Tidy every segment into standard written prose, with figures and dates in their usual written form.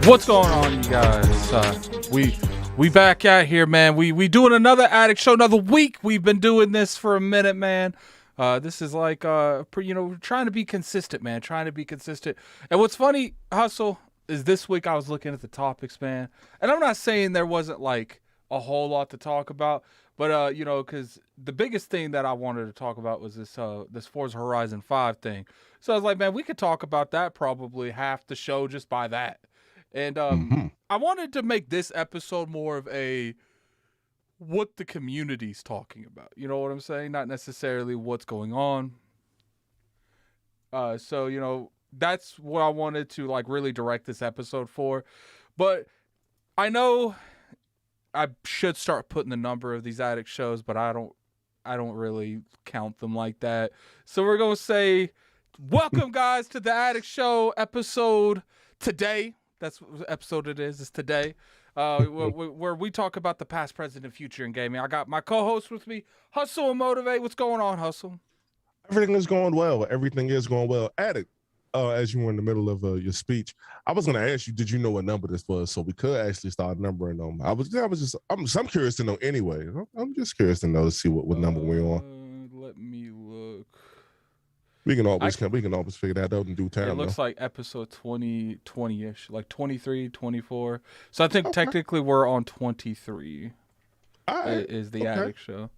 What's going on, you guys? We back out here, man. We doing another addict show, another week. We've been doing this for a minute, man. This is like trying to be consistent, man. Trying to be consistent. And what's funny, Hustle, is this week I was looking at the topics, man. And I'm not saying there wasn't like a whole lot to talk about, but because the biggest thing that I wanted to talk about was this Forza Horizon 5 thing. So I was like, man, we could talk about that probably half the show just by that. And I wanted to make this episode more of a what the community's talking about. You know what I'm saying? Not necessarily what's going on. So that's what I wanted to like really direct this episode for. But I know I should start putting the number of these addict shows, but I don't really count them like that. So we're going to say, welcome guys to the Addict Show episode today. That's what episode it is. It's today, where we talk about the past, present, and future in gaming. I got my co-host with me, Hustle and Motivate. What's going on, Hustle? Everything is going well. Everything is going well. Addict, as you were in the middle of your speech, I was going to ask you, did you know what number this was? So we could actually start numbering them. I'm curious to know anyway. I'm just curious to know to see what number we're on. Let me look. We can always figure that out in due time. It looks like episode 20-ish, like 23, 24. So I think technically we're on 23. Is the Addict Show.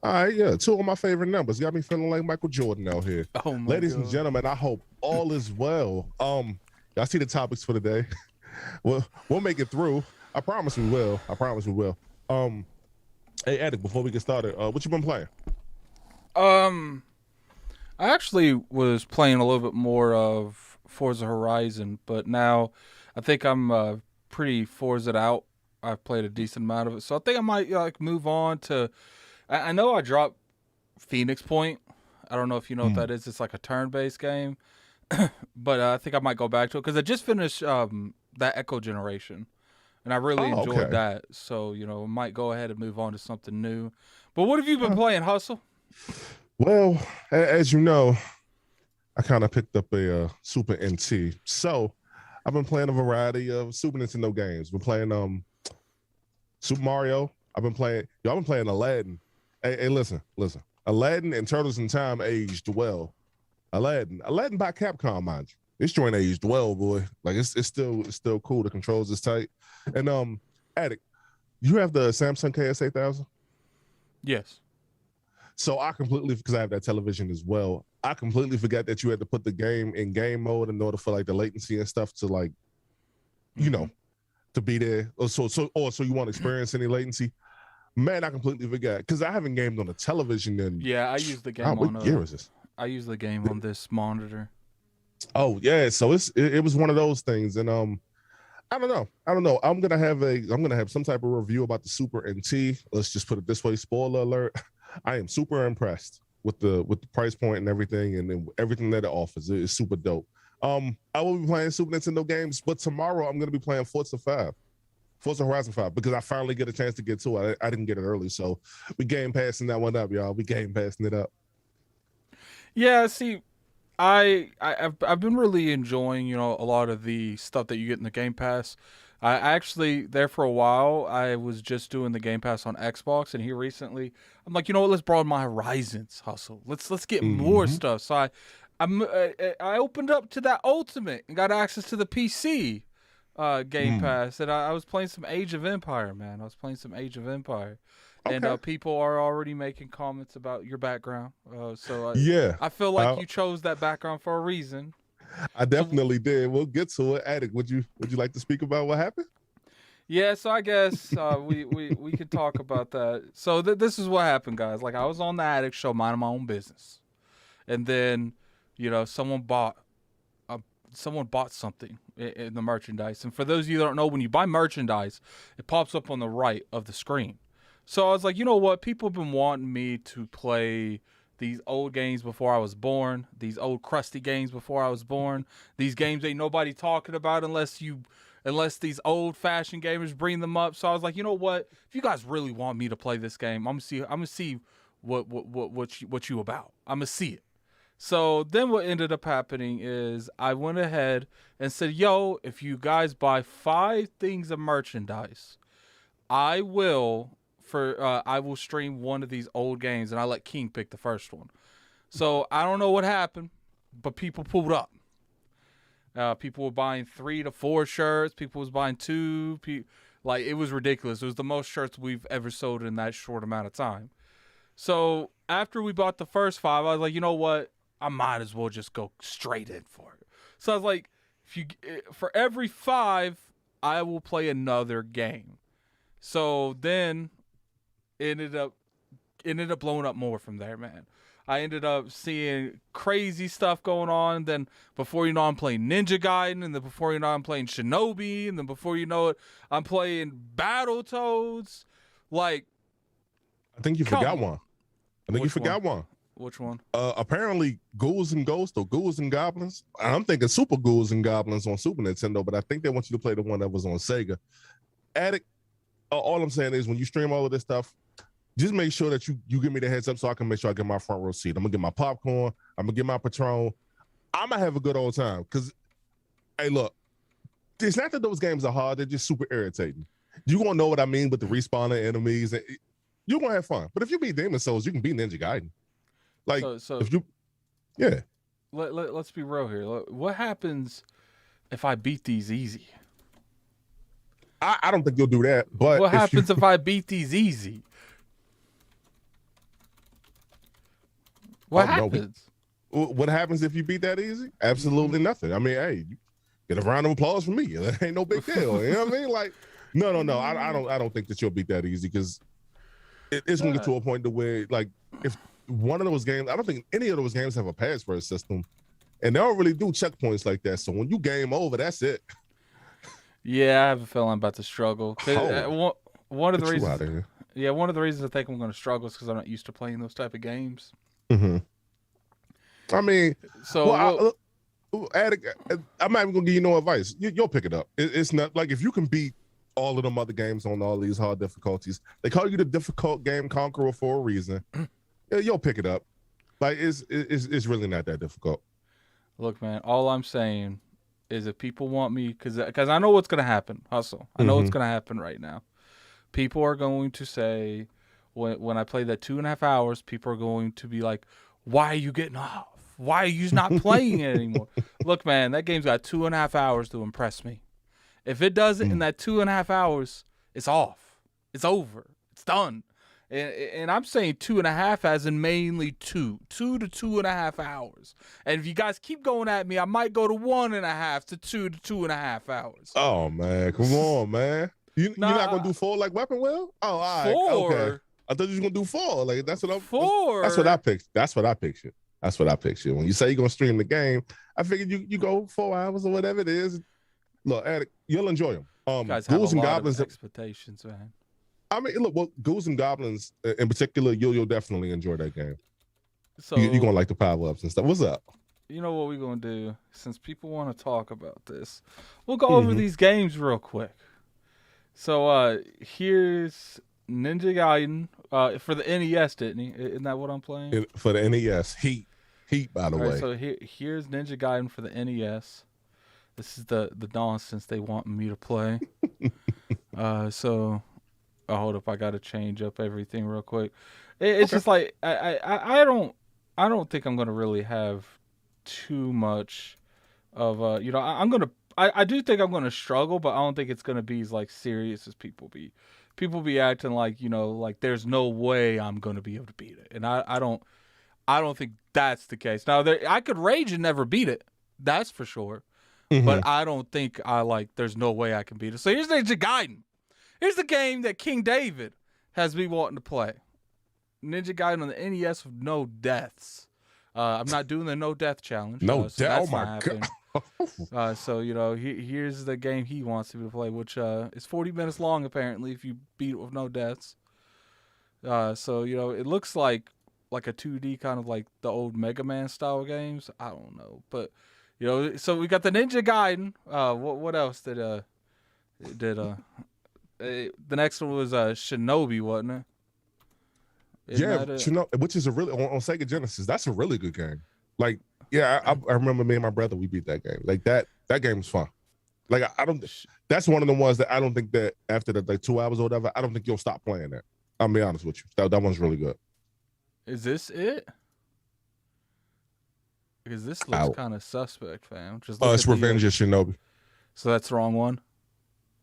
All right, yeah. Two of my favorite numbers. Got me feeling like Michael Jordan out here. Oh my Ladies God. and gentlemen, I hope all is well. Y'all see the topics for today. We'll make it through. I promise we will. Hey, Addict, before we get started, what you been playing? I actually was playing a little bit more of Forza Horizon, but now I think I'm pretty Forza'd out. I've played a decent amount of it, so I think I might like move on to. I know I dropped Phoenix Point. I don't know if you know what that is. It's like a turn-based game, but I think I might go back to it because I just finished that Echo Generation, and I really enjoyed that. So I might go ahead and move on to something new. But what have you been playing, Hustle? Well, as you know, I kind of picked up a Super NT. So I've been playing a variety of Super Nintendo games. Been playing Super Mario. I've been playing Aladdin. Hey, listen. Aladdin and Turtles in Time aged well. Aladdin by Capcom, mind you. This joint aged well, boy. Like it's still cool. The controls is tight. And Addict, you have the Samsung KS8000? Yes. So I completely, because I have that television as well, I completely forgot that you had to put the game in game mode in order for like the latency and stuff to like, to be there. So you want to experience any latency? Man, I completely forgot because I haven't gamed on a television in. Yeah, I use the game on. What year is this? I use the game on this monitor. Oh yeah, so it was one of those things, and I don't know. I'm gonna have some type of review about the Super NT. Let's just put it this way. Spoiler alert. I am super impressed with the price point and everything, and then everything that it offers. It is super dope. I will be playing Super Nintendo games, but tomorrow I'm going to be playing Forza Horizon 5, because I finally get a chance to get to it. I didn't get it early, so we game passing that one up, y'all. We game passing it up. Yeah, see, I've been really enjoying a lot of the stuff that you get in the Game Pass. I actually, there for a while, I was just doing the Game Pass on Xbox, and here recently, I'm like, you know what, let's broaden my horizons, Hustle. Let's get more stuff. So I opened up to that Ultimate and got access to the PC Game Pass, and I was playing some Age of Empire, man. And people are already making comments about your background. I feel like you chose that background for a reason. I definitely did. We'll get to it. Addict, would you like to speak about what happened? Yeah, so I guess we could talk about that. So this is what happened, guys. Like, I was on the Addict Show minding my own business, and then someone bought something in the merchandise. And for those of you that don't know, when you buy merchandise, it pops up on the right of the screen. So I was like, you know what? People have been wanting me to play these old games before I was born, these old crusty games before I was born. These games ain't nobody talking about unless these old-fashioned gamers bring them up. So I was like, you know what? If you guys really want me to play this game, I'm gonna see what you about. I'm gonna see it. So then what ended up happening is I went ahead and said, yo, if you guys buy 5 things of merchandise, I will I will stream one of these old games, and I let King pick the first one. So I don't know what happened, but people pulled up. People were buying 3 to 4 shirts. People was buying 2. Like, it was ridiculous. It was the most shirts we've ever sold in that short amount of time. So after we bought the first 5, I was like, you know what? I might as well just go straight in for it. So I was like, for every 5, I will play another game. So then it ended up blowing up more from there, man. I ended up seeing crazy stuff going on. Then before you know, I'm playing Ninja Gaiden, and then before you know, I'm playing Shinobi, and then before you know it, I'm playing Battletoads. Like, I think you forgot one. I think you forgot one. Which one? Apparently, Ghouls and Ghosts or Ghouls and Goblins. I'm thinking Super Ghouls and Goblins on Super Nintendo, but I think they want you to play the one that was on Sega. Addict. All I'm saying is when you stream all of this stuff, just make sure that you give me the heads up so I can make sure I get my front row seat. I'm gonna get my popcorn. I'm gonna get my Patron. I'm gonna have a good old time. Cause, hey, look, it's not that those games are hard. They're just super irritating. You gonna know what I mean with the respawning enemies. And you're gonna have fun. But if you beat Demon Souls, you can beat Ninja Gaiden. Like, so if you, yeah. Let's be real here. What happens if I beat these easy? I don't think you'll do that. But what happens if I beat these easy? What happens? What happens if you beat that easy? Absolutely nothing. I mean, hey, get a round of applause for me. That ain't no big deal. You know what I mean? Like, no. I don't think that you'll beat that easy because it's gonna get to a point to where, like, if one of those games, I don't think any of those games have a password system, and they don't really do checkpoints like that. So when you game over, that's it. Yeah, I have a feeling I'm about to struggle. One of the reasons, one of the reasons I think I'm going to struggle is because I'm not used to playing those type of games. Mm-hmm. I mean, so I'm not even gonna give you no advice. You'll pick it up. It's not like if you can beat all of them other games on all these hard difficulties, they call you the difficult game conqueror for a reason. You'll pick it up. Like it's really not that difficult. Look, man, all I'm saying is if people want me, because I know what's gonna happen. Hustle. I know what's gonna happen right now. People are going to say when I play that 2.5 hours, people are going to be like, "Why are you getting off? Why are you not playing it anymore?" Look, man, that game's got 2.5 hours to impress me. If it doesn't in that 2.5 hours, it's off. It's over. It's done. And I'm saying 2.5 as in mainly 2 to 2.5 hours. And if you guys keep going at me, I might go to 1.5 to 2 to 2.5 hours. Oh man, come on, man. You're not gonna do 4 like Weapon Wheel? Oh, all right. 4. Okay. I thought you was gonna do 4. Like that's what I'm. 4. That's what I picked. That's what I pictured. That's what I pictured. When you say you're gonna stream the game, I figured you go 4 hours or whatever it is. Look, Addict, you'll enjoy them. Guys Ghouls have a and lot Goblins. Of expectations, man. I mean, look, well, Ghouls and Goblins in particular, you'll definitely enjoy that game. So you're gonna like the power-ups and stuff. What's up? You know what we're gonna do? Since people want to talk about this, we'll go over these games real quick. So here's Ninja Gaiden for the NES, didn't he? Isn't that what I'm playing? For the NES, Heat, by the way. Right, so here's Ninja Gaiden for the NES. This is the nonsense they want me to play. So hold up, I gotta change up everything real quick. It's just like I don't think I'm gonna really have too much of I do think I'm gonna struggle, but I don't think it's gonna be as like serious as people be. People be acting like, like there's no way I'm gonna be able to beat it, and I don't think that's the case. Now I could rage and never beat it, that's for sure. But I don't think there's no way I can beat it. So here's Ninja Gaiden. Here's the game that King David has me wanting to play. Ninja Gaiden on the NES with no deaths. I'm not doing the no death challenge. No so death. Oh my god. So here's the game he wants me to play, which is 40 minutes long apparently if you beat it with no deaths. So it looks like a 2D kind of like the old Mega Man style games. I don't know, but so we got the Ninja Gaiden. What else did the next one was Shinobi, wasn't it? Shinobi, which is a really on Sega Genesis. That's a really good game. Like, yeah, I remember me and my brother, we beat that game. Like that game was fun. Like I don't. That's one of the ones that I don't think that after the like 2 hours or whatever, I don't think you'll stop playing that. I'll be honest with you. That one's really good. Is this it? Because this looks Out. kind of suspect, fam. Just look It's at the, Revenge of Shinobi. So that's the wrong one.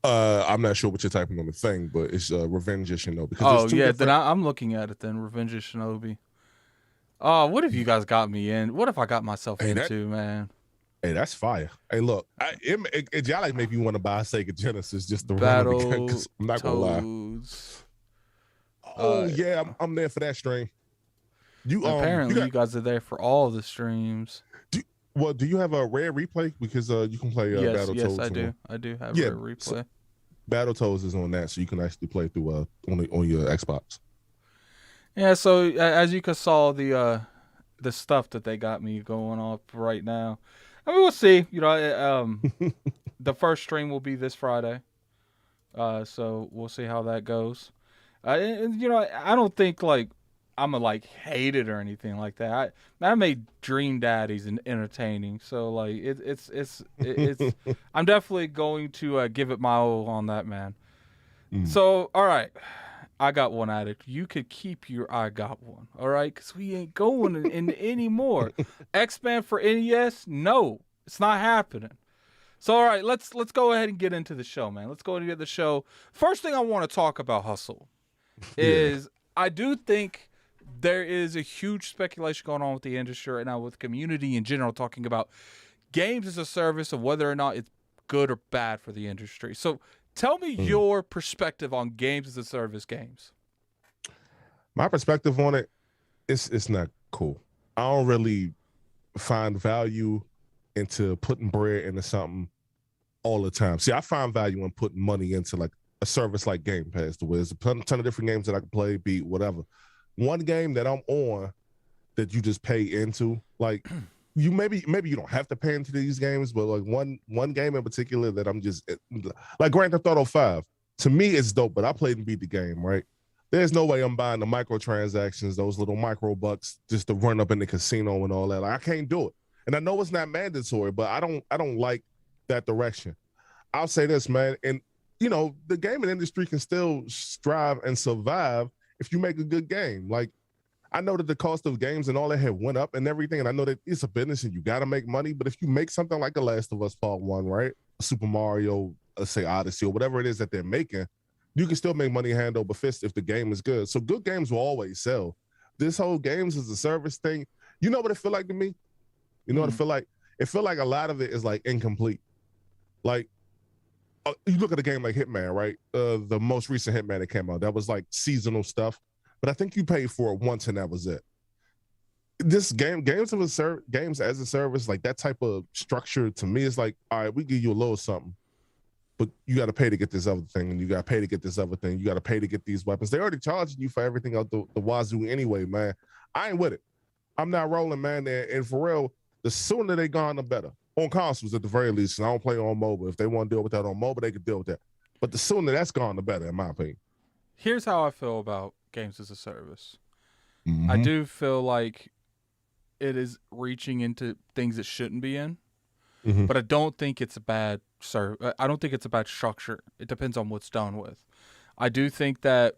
I'm not sure what you're typing on the thing, but it's Revenge of Shinobi. Because Oh there's two yeah, different. then I'm looking at it. Then Revenge of Shinobi. Oh, what have you guys got me in? What if I got myself into, man? Hey, that's fire. Hey, look, y'all like make me want to buy a Sega Genesis just to run it again. Cause I'm not gonna lie. Oh yeah, I'm there for that stream. Apparently, you guys are there for all the streams. Do you have a rare replay? Because you can play Battletoads. Yes, I do. I do have rare replay. So Battletoads is on that, so you can actually play through on your Xbox. Yeah, so as you can saw the stuff that they got me going off right now. I mean, we'll see. You know, the first stream will be this Friday. So we'll see how that goes. And you know, I don't think like I'm gonna like hate it or anything like that. I made Dream Daddies entertaining, so like it's I'm definitely going to give it my all on that, man. So all right, I got one addict. You could keep your I got one, all right? Because we ain't going in anymore. X-Men for NES? No, it's not happening. So all right, let's go ahead and get into the show, man. Let's go ahead and get the show. First thing I want to talk about Hustle is I do think there is a huge speculation going on with the industry right now, with community in general, talking about games as a service and whether or not it's good or bad for the industry. So tell me your perspective on games as a service games. My perspective on it, it's not cool. I don't really find value into putting bread into something all the time. See, I find value in putting money into like a service like Game Pass, where there's a ton of different games that I can play, beat, whatever. One game that I'm on that you just pay into, like you maybe you don't have to pay into these games, but like one game in particular that I'm just like Grand Theft Auto 5. To me, it's dope, but I played and beat the game, right? There's no way I'm buying the microtransactions, those little micro bucks, just to run up in the casino and all that. Like I can't do it. And I know it's not mandatory, but I don't like that direction. I'll say this, man, and you know, the gaming industry can still strive and survive if you make a good game. Like, I know that the cost of games and all that have went up and everything, and I know that it's a business and you got to make money, but if you make something like The Last of Us Part 1, right? Super Mario, let's say Odyssey, or whatever it is that they're making, you can still make money hand over fist if the game is good. So good games will always sell. This whole games as a service thing, you know what it feel like to me? You know what it feel like? It feel like a lot of it is like incomplete. Like, you look at a game like Hitman, right? The most recent Hitman that came out, that was like seasonal stuff, but I think you paid for it once and that was it. This games as a service, like that type of structure to me is like, all right, we give you a little something, but you got to pay to get this other thing, and you got to pay to get this other thing. You got to pay to get these weapons. They already charging you for everything out the wazoo anyway, man. I ain't with it. I'm not rolling, man. And for real, the sooner they gone, the better. On consoles, at the very least. And I don't play on mobile. If they want to deal with that on mobile, they could deal with that. But the sooner that's gone, the better, in my opinion. Here's how I feel about games as a service. I do feel like it is reaching into things it shouldn't be in, but I don't think it's a bad I don't think it's a bad structure. It depends on what's done with. I do think that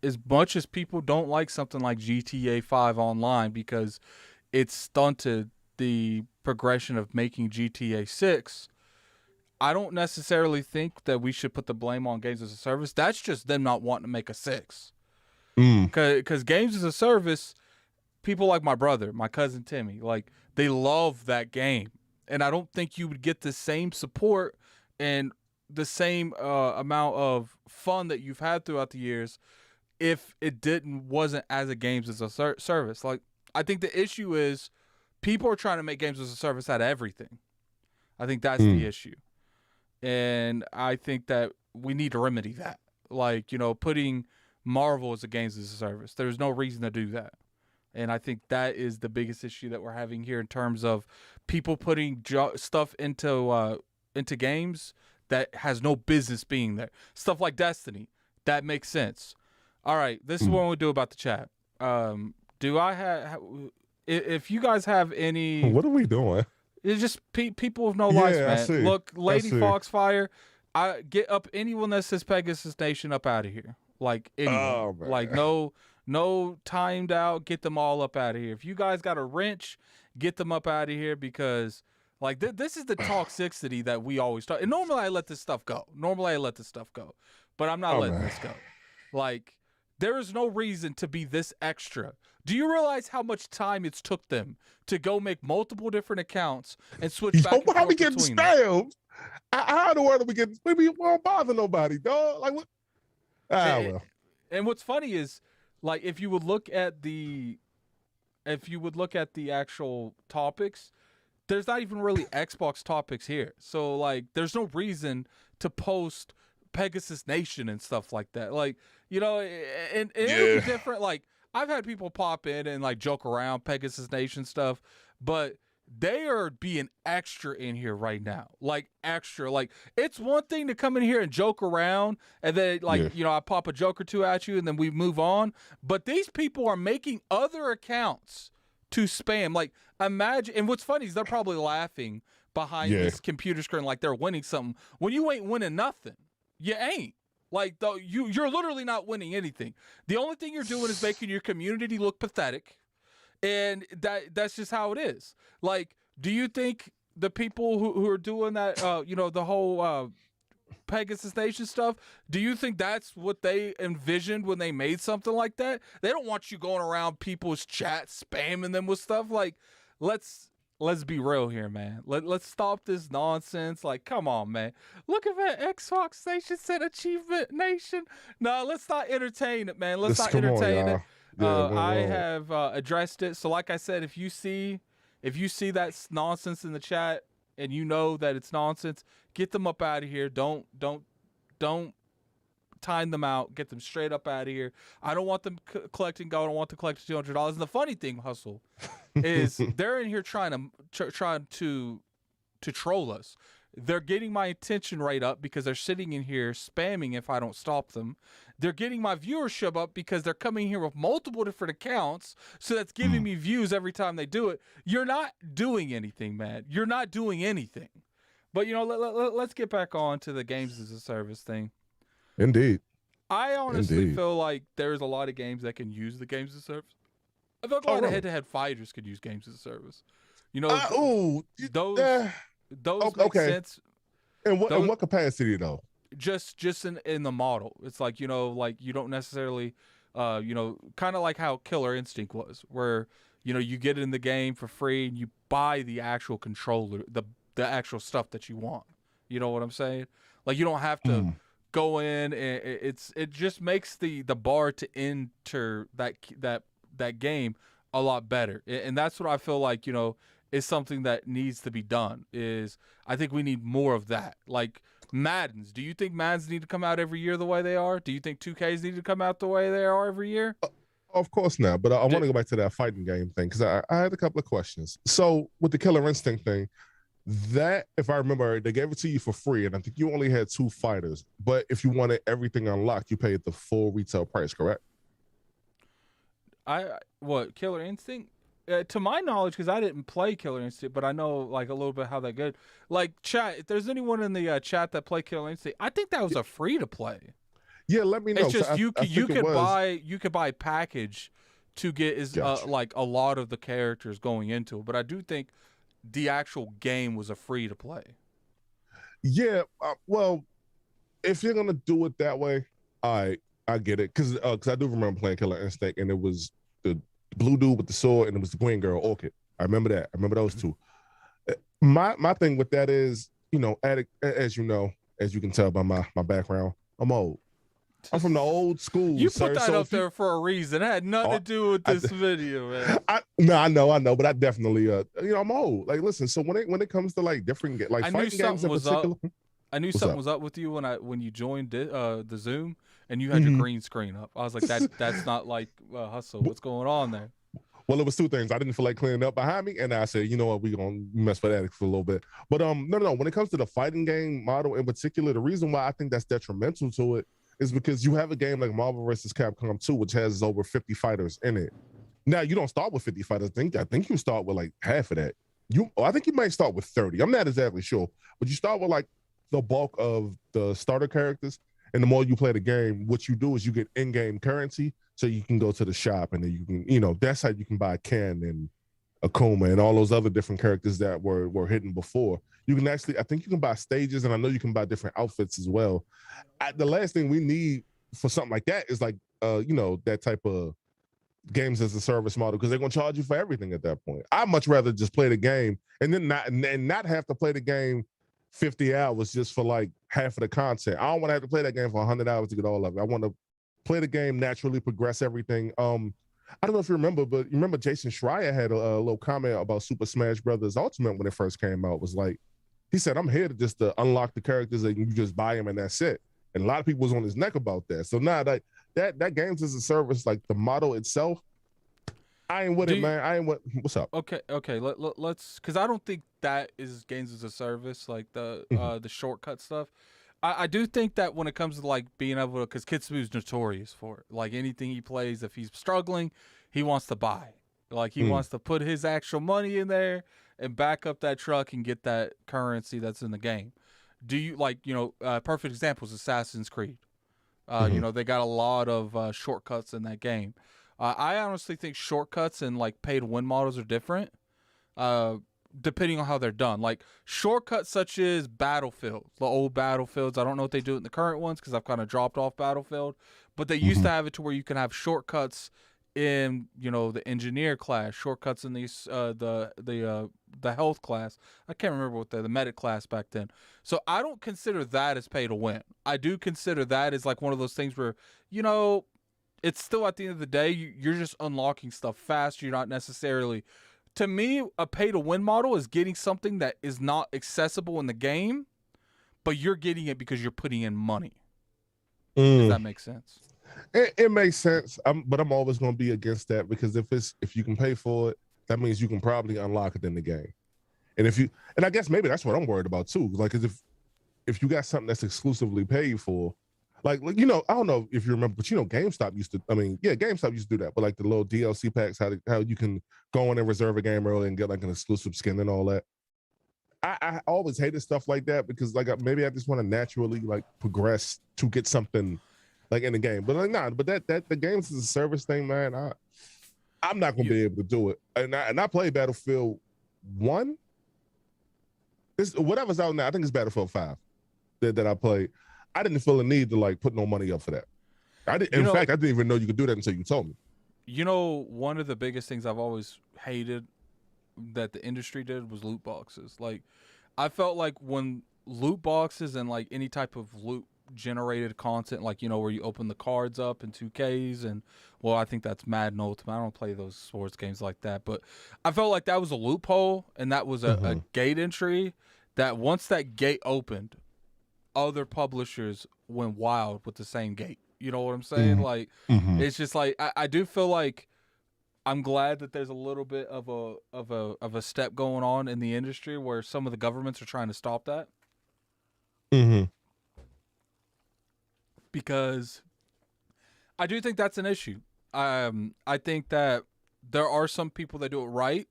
as much as people don't like something like GTA 5 Online because it's stunted the progression of making GTA 6, I don't necessarily think that we should put the blame on games as a service. That's just them not wanting to make a 6. Because games as a service, people like my brother, my cousin Timmy, like they love that game. And I don't think you would get the same support and the same amount of fun that you've had throughout the years if it wasn't as a games as a service. Like, I think the issue is people are trying to make games as a service out of everything. I think that's the issue. And I think that we need to remedy that. Like, you know, putting Marvel as a games as a service. There's no reason to do that. And I think that is the biggest issue that we're having here in terms of people putting stuff into games that has no business being there. Stuff like Destiny. That makes sense. All right, this is what we do about the chat. Do I have if you guys have any, What are we doing? it's just people with no lives, Yeah, I man. see. Look, I Lady see. Foxfire, I get up anyone that says Pegasus Nation up out of here. Like anyone. Oh Like man. no timed out, get them all up out of here. If you guys got a wrench, get them up out of here because like this is the toxicity that we always talk. And normally I let this stuff go. But I'm not Oh letting man. this go. Like there is no reason to be this extra. Do you realize how much time it's took them to go make multiple different accounts and switch back Yo, and why forth we getting between them? spammed? How in the world are we getting? We won't bother nobody, dog. Like what? Ah And, well. and what's funny is, like, if you would look at the actual topics, there's not even really Xbox topics here. So like, there's no reason to post Pegasus Nation and stuff like that. Like, you know, and it'll be different. Like, I've had people pop in and like joke around Pegasus Nation stuff, but they are being extra in here right now. Like extra. Like it's one thing to come in here and joke around and then like, you know, I pop a joke or two at you and then we move on. But these people are making other accounts to spam. Like imagine, and what's funny is they're probably laughing behind this computer screen like they're winning something when you ain't winning nothing. You ain't. Like though you're literally not winning anything. The only thing you're doing is making your community look pathetic. And that's just how it is. Like, do you think the people who are doing that, you know, the whole Pegasus Nation stuff, do you think that's what they envisioned when they made something like that? They don't want you going around people's chats spamming them with stuff. Like, let's be real here, man. Let's stop this nonsense. Like, come on, man. Look at that. Xbox Nation said Achievement Nation. No, let's not entertain it, man. Let's not entertain it. I have addressed it. So like I said, if you see that nonsense in the chat and you know that it's nonsense, get them up out of here. Don't time them out. Get them straight up out of here. I don't want them collecting gold. I don't want them collecting $200. And the funny thing, Hustle, is they're in here trying to troll us. They're getting my attention rate up because they're sitting in here spamming if I don't stop them. They're getting my viewership up because they're coming here with multiple different accounts. So that's giving me views every time they do it. You're not doing anything, man. You're not doing anything. But, you know, let's get back on to the games as a service thing. Indeed. I honestly feel like there's a lot of games that can use the games as a service. I feel like a lot of head-to-head fighters could use games as a service. You know, those make sense. In what capacity though? Just in the model. It's like, you know, like you don't necessarily you know, kind of like how Killer Instinct was, where, you know, you get it in the game for free and you buy the actual controller, the actual stuff that you want. You know what I'm saying? Like you don't have to go in and it just makes the bar to enter that game a lot better. And that's what I feel like, you know, is something that needs to be done. Is I think we need more of that. Like Maddens. Do you think Maddens need to come out every year the way they are? Do you think 2Ks need to come out the way they are every year? Of course not. But I want to go back to that fighting game thing because I had a couple of questions. So with the Killer Instinct thing, that if I remember, they gave it to you for free, and I think you only had 2 fighters. But if you wanted everything unlocked, you paid the full retail price, correct? Killer Instinct? To my knowledge, because I didn't play Killer Instinct, but I know like a little bit how that good. Like chat, if there's anyone in the chat that play Killer Instinct, I think that was a free to play. Yeah, let me know. It's just you could buy a package to get like a lot of the characters going into it, but I do think the actual game was a free to play. Yeah, well, if you're gonna do it that way, I get it because I do remember playing Killer Instinct, and it was the blue dude with the sword, and it was the green girl Orchid. I remember that. I remember those two. My thing with that is, you know, as you know, as you can tell by my background, I'm old. I'm from the old school. You put that up there for a reason. It had nothing to do with this video, man. I know, but I definitely, you know, I'm old. Like, listen. So when it comes to like different like fighting games in particular, I knew something was up with you when you joined the Zoom and you had your green screen up. I was like, that's not like Hustle. What's going on there? Well, it was 2 things. I didn't feel like cleaning up behind me, and I said, you know what, we're gonna mess with that for a little bit. But no. When it comes to the fighting game model in particular, the reason why I think that's detrimental to it is because you have a game like Marvel vs. Capcom 2, which has over 50 fighters in it. Now you don't start with 55. I think you start with like half of that. I think you might start with 30. I'm not exactly sure, but you start with like the bulk of the starter characters, and the more you play the game, what you do is you get in-game currency, so you can go to the shop and then you can, that's how you can buy Ken and Akuma and all those other different characters that were hidden before. You can actually, I think you can buy stages, and I know you can buy different outfits as well. The last thing we need for something like that is like, that type of games as a service model, because they're going to charge you for everything at that point. I'd much rather just play the game and then not have to play the game 50 hours just for like half of the content. I don't want to have to play that game for 100 hours to get all of it. I want to play the game naturally, progress everything. I don't know if you remember, but you remember Jason Schreier had a little comment about Super Smash Brothers Ultimate when it first came out. Was like, he said, I'm here to unlock the characters and you just buy them and that's it. And a lot of people was on his neck about that. So now that games as a service, like the model itself, I ain't with it, man. I ain't with. What's up? Okay. Let's, because I don't think that is games as a service, like the shortcut stuff. I do think that when it comes to like being able to, because Kitsu's notorious for it. Like anything he plays, if he's struggling, he wants to buy. Like he wants to put his actual money in there and back up that truck and get that currency that's in the game. Do you like, perfect example is Assassin's Creed. They got a lot of shortcuts in that game. I honestly think shortcuts and like pay to win models are different, depending on how they're done. Like shortcuts such as Battlefield, the old Battlefields. I don't know what they do in the current ones because I've kind of dropped off Battlefield, but they used to have it to where you can have shortcuts in the engineer class, shortcuts in these the health class. I can't remember what the medic class back then. So I don't consider that as pay to win. I do consider that as like one of those things where it's still at the end of the day you're just unlocking stuff fast. You're not necessarily, to me, a pay to win model is getting something that is not accessible in the game, but you're getting it because you're putting in money. Does that make sense? It makes sense. But I'm always going to be against that, because if you can pay for it, that means you can probably unlock it in the game. And I guess maybe that's what I'm worried about too. Like, if you got something that's exclusively paid for, like I don't know if you remember, but GameStop used to. GameStop used to do that. But like the little DLC packs, how you can go in and reserve a game early and get like an exclusive skin and all that. I always hated stuff like that, because like maybe I just want to naturally like progress to get something like in the game. But like but that the games as a service thing, man, I'm not gonna be able to do it. And I play Battlefield 1. Whatever's out now, I think it's Battlefield 5 that I played. I didn't feel a need to like put no money up for that. In fact, I didn't even know you could do that until you told me. One of the biggest things I've always hated that the industry did was loot boxes. Like, I felt like when loot boxes and like any type of loot generated content, like where you open the cards up in 2Ks, and I think that's Madden Ultimate. I don't play those sports games like that, but I felt like that was a loophole, and that was a gate entry that once that gate opened, other publishers went wild with the same gate. You know what I'm saying? Like, it's just like I do feel like I'm glad that there's a little bit of a step going on in the industry where some of the governments are trying to stop that. Because I do think that's an issue. I think that there are some people that do it right.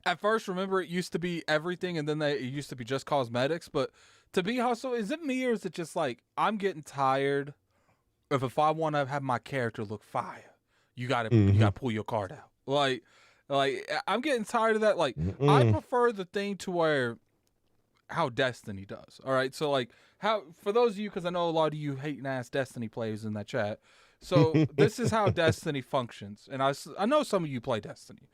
At first, remember, it used to be everything, and then it used to be just cosmetics. But to be hustle, is it me, or is it just like I'm getting tired of, if I want to have my character look fire, you gotta pull your card out. Like I'm getting tired of that. Like I prefer the thing to where how Destiny does. All right, so like how, for those of you, because I know a lot of you hating ass Destiny players in that chat. So this is how Destiny functions, and I know some of you play Destiny,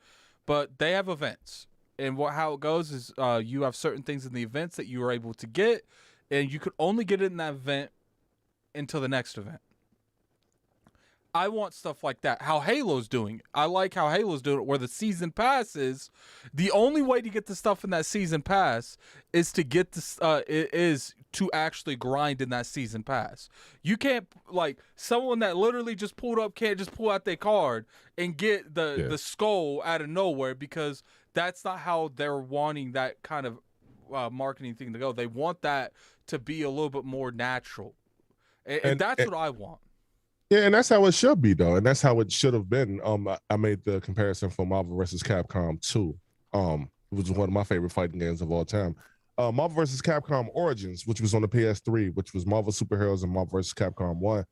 but they have events, and how it goes is you have certain things in the events that you are able to get, and you could only get it in that event until the next event. I want stuff like that. How Halo's doing it. I like how Halo's doing it, where the season pass is the only way to get the stuff in that season pass is to get this. Is to actually grind in that season pass. You can't, like, someone that literally just pulled up can't just pull out their card and get the skull out of nowhere, because that's not how they're wanting that kind of marketing thing to go. They want that to be a little bit more natural, and that's what I want. Yeah, and that's how it should be, though, and that's how it should have been. I made the comparison for Marvel vs. Capcom 2, which was one of my favorite fighting games of all time. Marvel vs. Capcom Origins, which was on the PS3, which was Marvel Superheroes and Marvel vs. Capcom 1.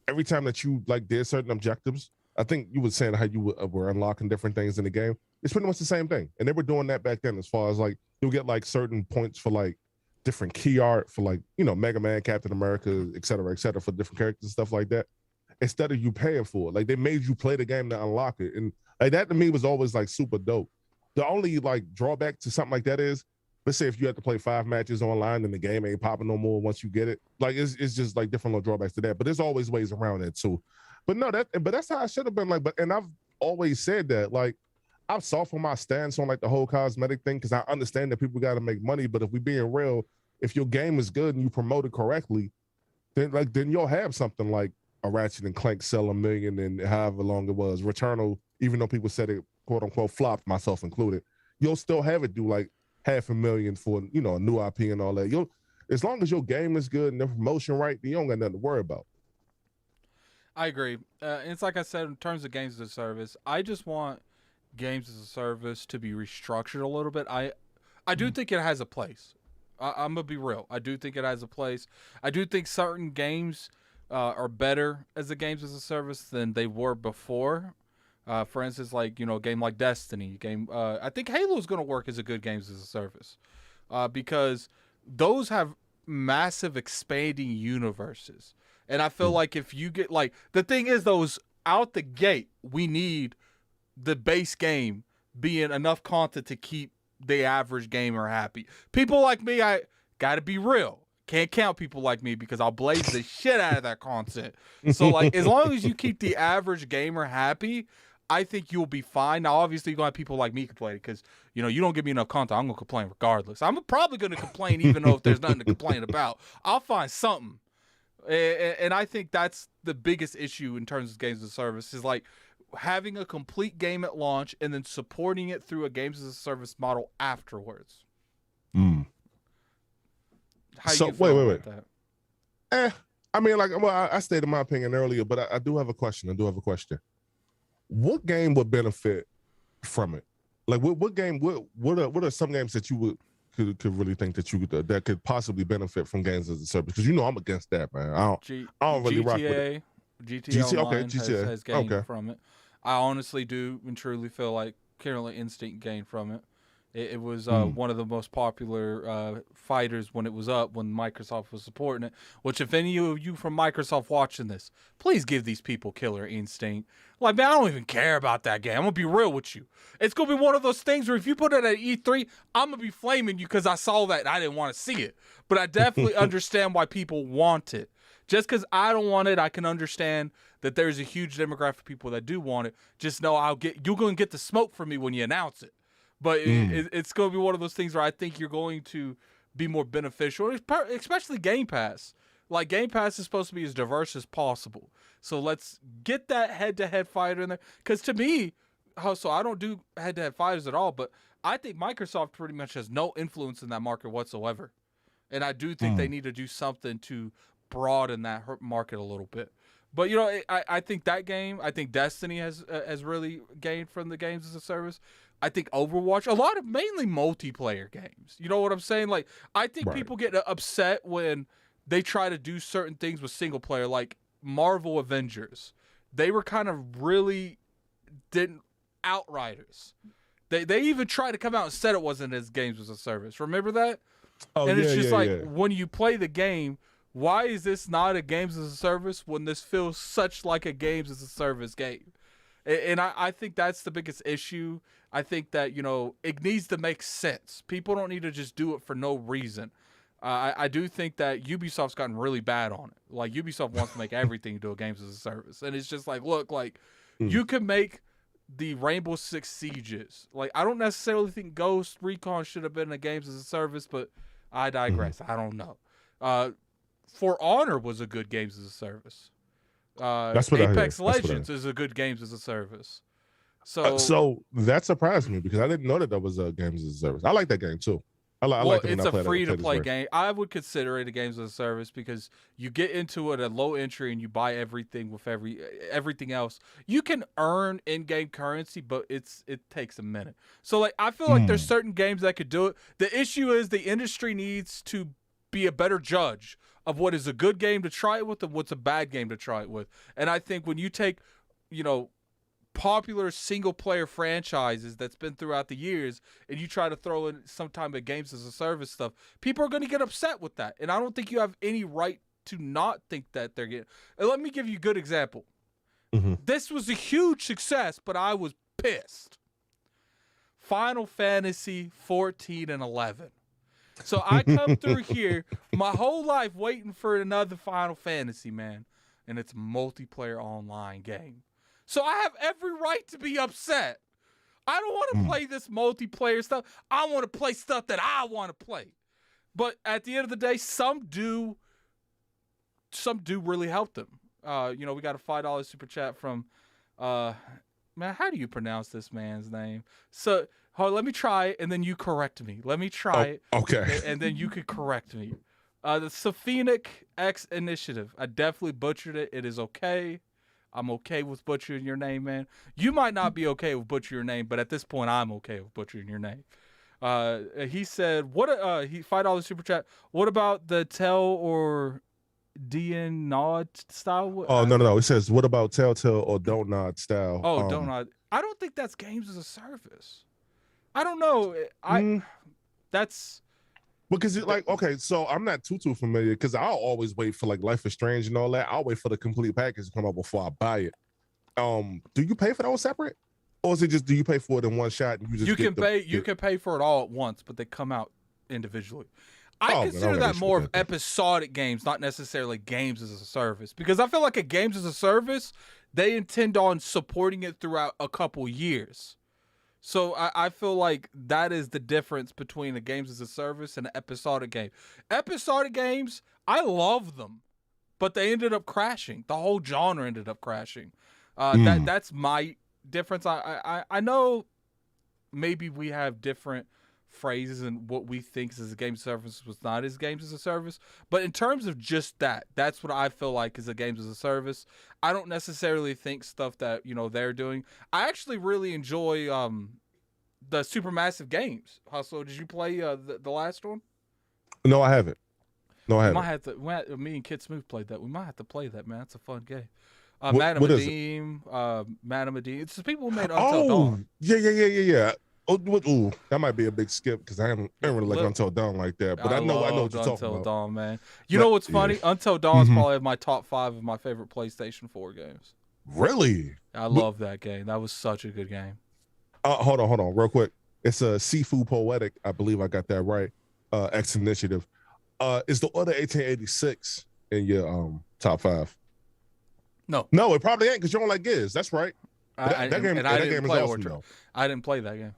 Every time that you like did certain objectives, I think you were saying how you were unlocking different things in the game. It's pretty much the same thing, and they were doing that back then. As far as like you'll get like certain points for like different key art for like Mega Man, Captain America, et cetera, for different characters and stuff like that. Instead of you paying for it, like they made you play the game to unlock it, and like that to me was always like super dope. The only like drawback to something like that is, let's say if you have to play 5 matches online and the game ain't popping no more once you get it, like it's just like different little drawbacks to that. But there's always ways around it too. But no, that's how it should have been. Like, and I've always said that. Like, I've softened my stance on like the whole cosmetic thing because I understand that people got to make money. But if we being real, if your game is good and you promote it correctly, then you'll have something like a Ratchet and Clank sell 1 million and however long it was. Returnal, even though people said it quote unquote flopped, myself included, you'll still have it do like 500,000 for a new IP and all that. As long as your game is good and the promotion right, then you don't got nothing to worry about. I agree. It's like I said, in terms of games as a service, I just want games as a service to be restructured a little bit. I do think it has a place. I'm gonna be real. I do think it has a place. I do think certain games are better as a games as a service than they were before. For instance, like a game like Destiny, I think Halo is gonna work as a good games as a service because those have massive expanding universes, and I feel like if you get like the thing is those out the gate, we need the base game being enough content to keep the average gamer happy. People like me, I gotta be real. Can't count people like me because I'll blaze the shit out of that content. So like as long as you keep the average gamer happy, I think you'll be fine. Now obviously you're gonna have people like me complain because you don't give me enough content, I'm gonna complain regardless. I'm probably gonna complain even though if there's nothing to complain about. I'll find something. And I think that's the biggest issue in terms of games as a service is like having a complete game at launch and then supporting it through a games as a service model afterwards. How So you feel wait. about that? I mean, like, well, I stated my opinion earlier, but I do have a question. What game would benefit from it? Like, what game? What are some games that you could really think that that could possibly benefit from games as a service? Because I'm against that, man. I don't really rock with it. GTA Online has gained okay. from it. I honestly do and truly feel like Killer Instinct gained from it. It was one of the most popular fighters when it was up, when Microsoft was supporting it. Which, if any of you from Microsoft watching this, please give these people Killer Instinct. Like, man, I don't even care about that game. I'm going to be real with you. It's going to be one of those things where if you put it at E3, I'm going to be flaming you because I saw that and I didn't want to see it. But I definitely understand why people want it. Just because I don't want it, I can understand that there's a huge demographic of people that do want it. Just know you're going to get the smoke from me when you announce it. But it's going to be one of those things where I think you're going to be more beneficial, especially Game Pass. Like, Game Pass is supposed to be as diverse as possible. So let's get that head-to-head fighter in there. Because to me, so I don't do head-to-head fighters at all, but I think Microsoft pretty much has no influence in that market whatsoever. And I do think they need to do something to broaden that market a little bit. But, I think that game, I think Destiny has really gained from the games as a service. I think Overwatch, a lot of mainly multiplayer games. You know what I'm saying? Like, I think people get upset when they try to do certain things with single player, like Marvel Avengers. They were kind of really didn't Outriders. They even tried to come out and said it wasn't as games as a service. Remember that? Oh, and it's just yeah. when you play the game, why is this not a games as a service when this feels such like a games as a service game? And I think that's the biggest issue. I think that, it needs to make sense. People don't need to just do it for no reason. I do think that Ubisoft's gotten really bad on it. Like, Ubisoft wants to make everything do a games as a service. And it's just like, look, like, you can make the Rainbow Six Sieges. Like, I don't necessarily think Ghost Recon should have been a games as a service, but I digress. I don't know. For Honor was a good games as a service. That's what Apex Legends is a good games as a service. So that surprised me because I didn't know that was a games as a service. I like that game too. I Well, like it when it's I a play free to this play way. game. I would consider it a games as a service because you get into it at low entry and you buy everything with everything else. You can earn in-game currency, but it takes a minute. So like I feel like there's certain games that could do it. The issue is the industry needs to be a better judge of what is a good game to try it with and what's a bad game to try it with. And I think when you take, you know, popular single player franchises that's been throughout the years and you try to throw in some time of games as a service stuff, people are going to get upset with that. And I don't think you have any right to not think that they're getting. And let me give you a good example. This was a huge success, but I was pissed. Final Fantasy 14 and 11. So I come through here my whole life waiting for another Final Fantasy, man. And it's a multiplayer online game. So I have every right to be upset. I don't want to play this multiplayer stuff. I want to play stuff that I want to play. But at the end of the day, some do really help them. You know, we got a $5 super chat from man, how do you pronounce this man's name? So hold on, let me try it and then you correct me. Let me try it. Okay. And then you could correct me. The Sophenic X Initiative. I definitely butchered it. It is okay. I'm okay with butchering your name, man. You might not be okay with butchering your name, but at this point, I'm okay with butchering your name. He said, he $5 super chat. What about the tell or DN nod style? Oh, no. It says, what about Telltale or Don't Nod style? Oh, Don't Nod. I don't think that's games as a service. I don't know. That's... Because okay, so I'm not too familiar because I'll always wait for like Life is Strange and all that. I'll wait for the complete package to come out before I buy it. Do you pay for those separate, or is it just do you pay for it in one shot and you just you can pay for it all at once, but they come out individually. I consider that more of episodic games, not necessarily games as a service, because I feel like a games as a service they intend on supporting it throughout a couple years. So I feel like that is the difference between a games as a service and an episodic game. Episodic games, I love them, but they ended up crashing. The whole genre ended up crashing. That's my difference. I know maybe we have different phrases and what we think is a game service was not as games as a service, but in terms of just that's what I feel like is a games as a service. I don't necessarily think stuff that they're doing. I actually really enjoy the Supermassive games. Hustle, did you play the last one? No, I haven't. Might have to, me and Kid Smooth played that. We might have to play that, man. It's a fun game. Madame Adim. It's the people who made Until Dawn. Yeah. Oh, that might be a big skip because I haven't really like Until Dawn like that. But I know what you're talking about. Until Dawn, man. You know what's funny? Until Dawn is probably in my top 5 of my favorite PlayStation 4 games. Really? I love that game. That was such a good game. Hold on, real quick. It's a Seafood Poetic. I believe I got that right. X Initiative. Is the Order 1886 in your top 5? No, it probably ain't because you don't like Giz. That's right. That game is awesome though. I didn't play that game.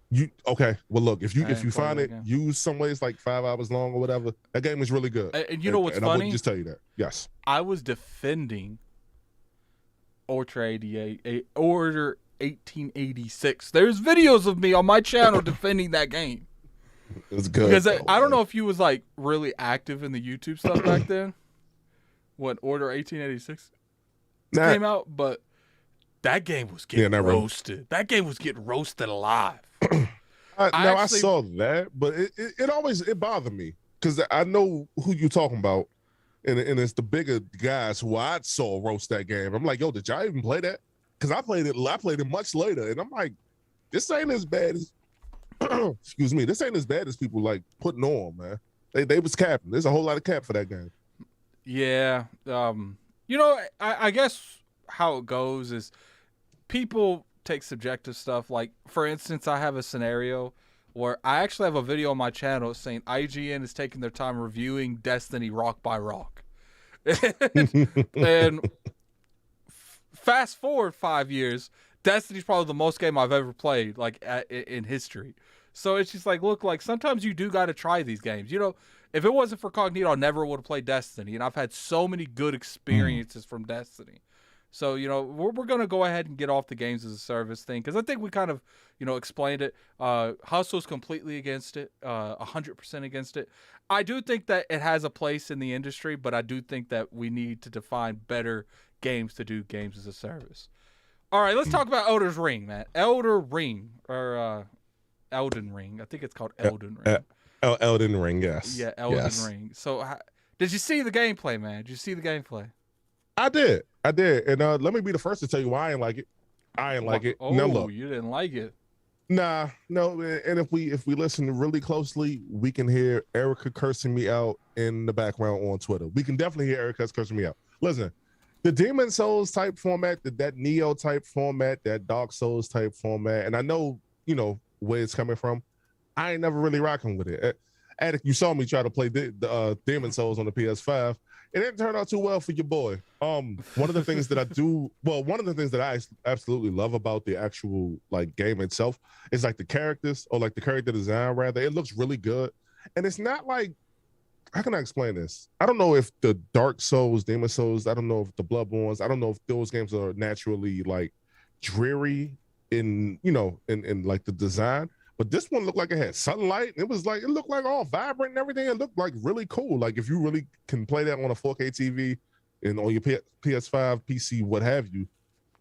You okay? Well, look, if you find it, use some ways like 5 hours long or whatever. That game is really good. And you know what's funny? I wouldn't just tell you that. Yes, I was defending Order 1886. There's videos of me on my channel defending that game. It's good because I don't know if you was like really active in the YouTube stuff back then when Order 1886 came out, but that game was getting roasted. That game was getting roasted alive. I saw that, but it always bothered me because I know who you're talking about, and it's the bigger guys who I saw roast that game. I'm like, yo, did y'all even play that? Because I played it much later, and I'm like, this ain't as bad as excuse me, this ain't as bad as people like putting on, man. They was capping. There's a whole lot of cap for that game. Yeah. I guess how it goes is people take subjective stuff. Like, for instance, I have a scenario where I actually have a video on my channel saying IGN is taking their time reviewing Destiny rock by rock. and fast forward 5 years, Destiny's probably the most game I've ever played, like in history. So it's just like, look, like sometimes you do got to try these games. If it wasn't for Cognito, I never would have played Destiny. And I've had so many good experiences from Destiny. So, we're going to go ahead and get off the games as a service thing because I think we kind of, explained it. Hustle's completely against it, 100% against it. I do think that it has a place in the industry, but I do think that we need to define better games to do games as a service. All right, let's talk about Elden Ring, man. Elden Ring, or Elden Ring. I think it's called Elden Ring. Elden Ring, yes. Yeah, Elden Ring. So, did you see the gameplay, man? Did you see the gameplay? I did, and let me be the first to tell you why I ain't like it. I ain't like it. Oh, now look, you didn't like it? Nah, no. And if we listen really closely, we can hear Erica cursing me out in the background on Twitter. We can definitely hear Erica cursing me out. Listen, the Demon Souls type format, that Neo type format, that Dark Souls type format, and I know where it's coming from. I ain't never really rocking with it. Attic, you saw me try to play the Demon Souls on the PS5. It didn't turn out too well for your boy. One of the things that I absolutely love about the actual game itself is the characters, or the character design rather. It looks really good, and it's not how can I explain this? I don't know if the Dark Souls, Demon Souls, I don't know if the Bloodborns, I don't know if those games are naturally dreary in the design. But this one looked like it had sunlight. It looked like all vibrant and everything. It looked really cool. If you really can play that on a 4K TV and on your PS5, PC, what have you,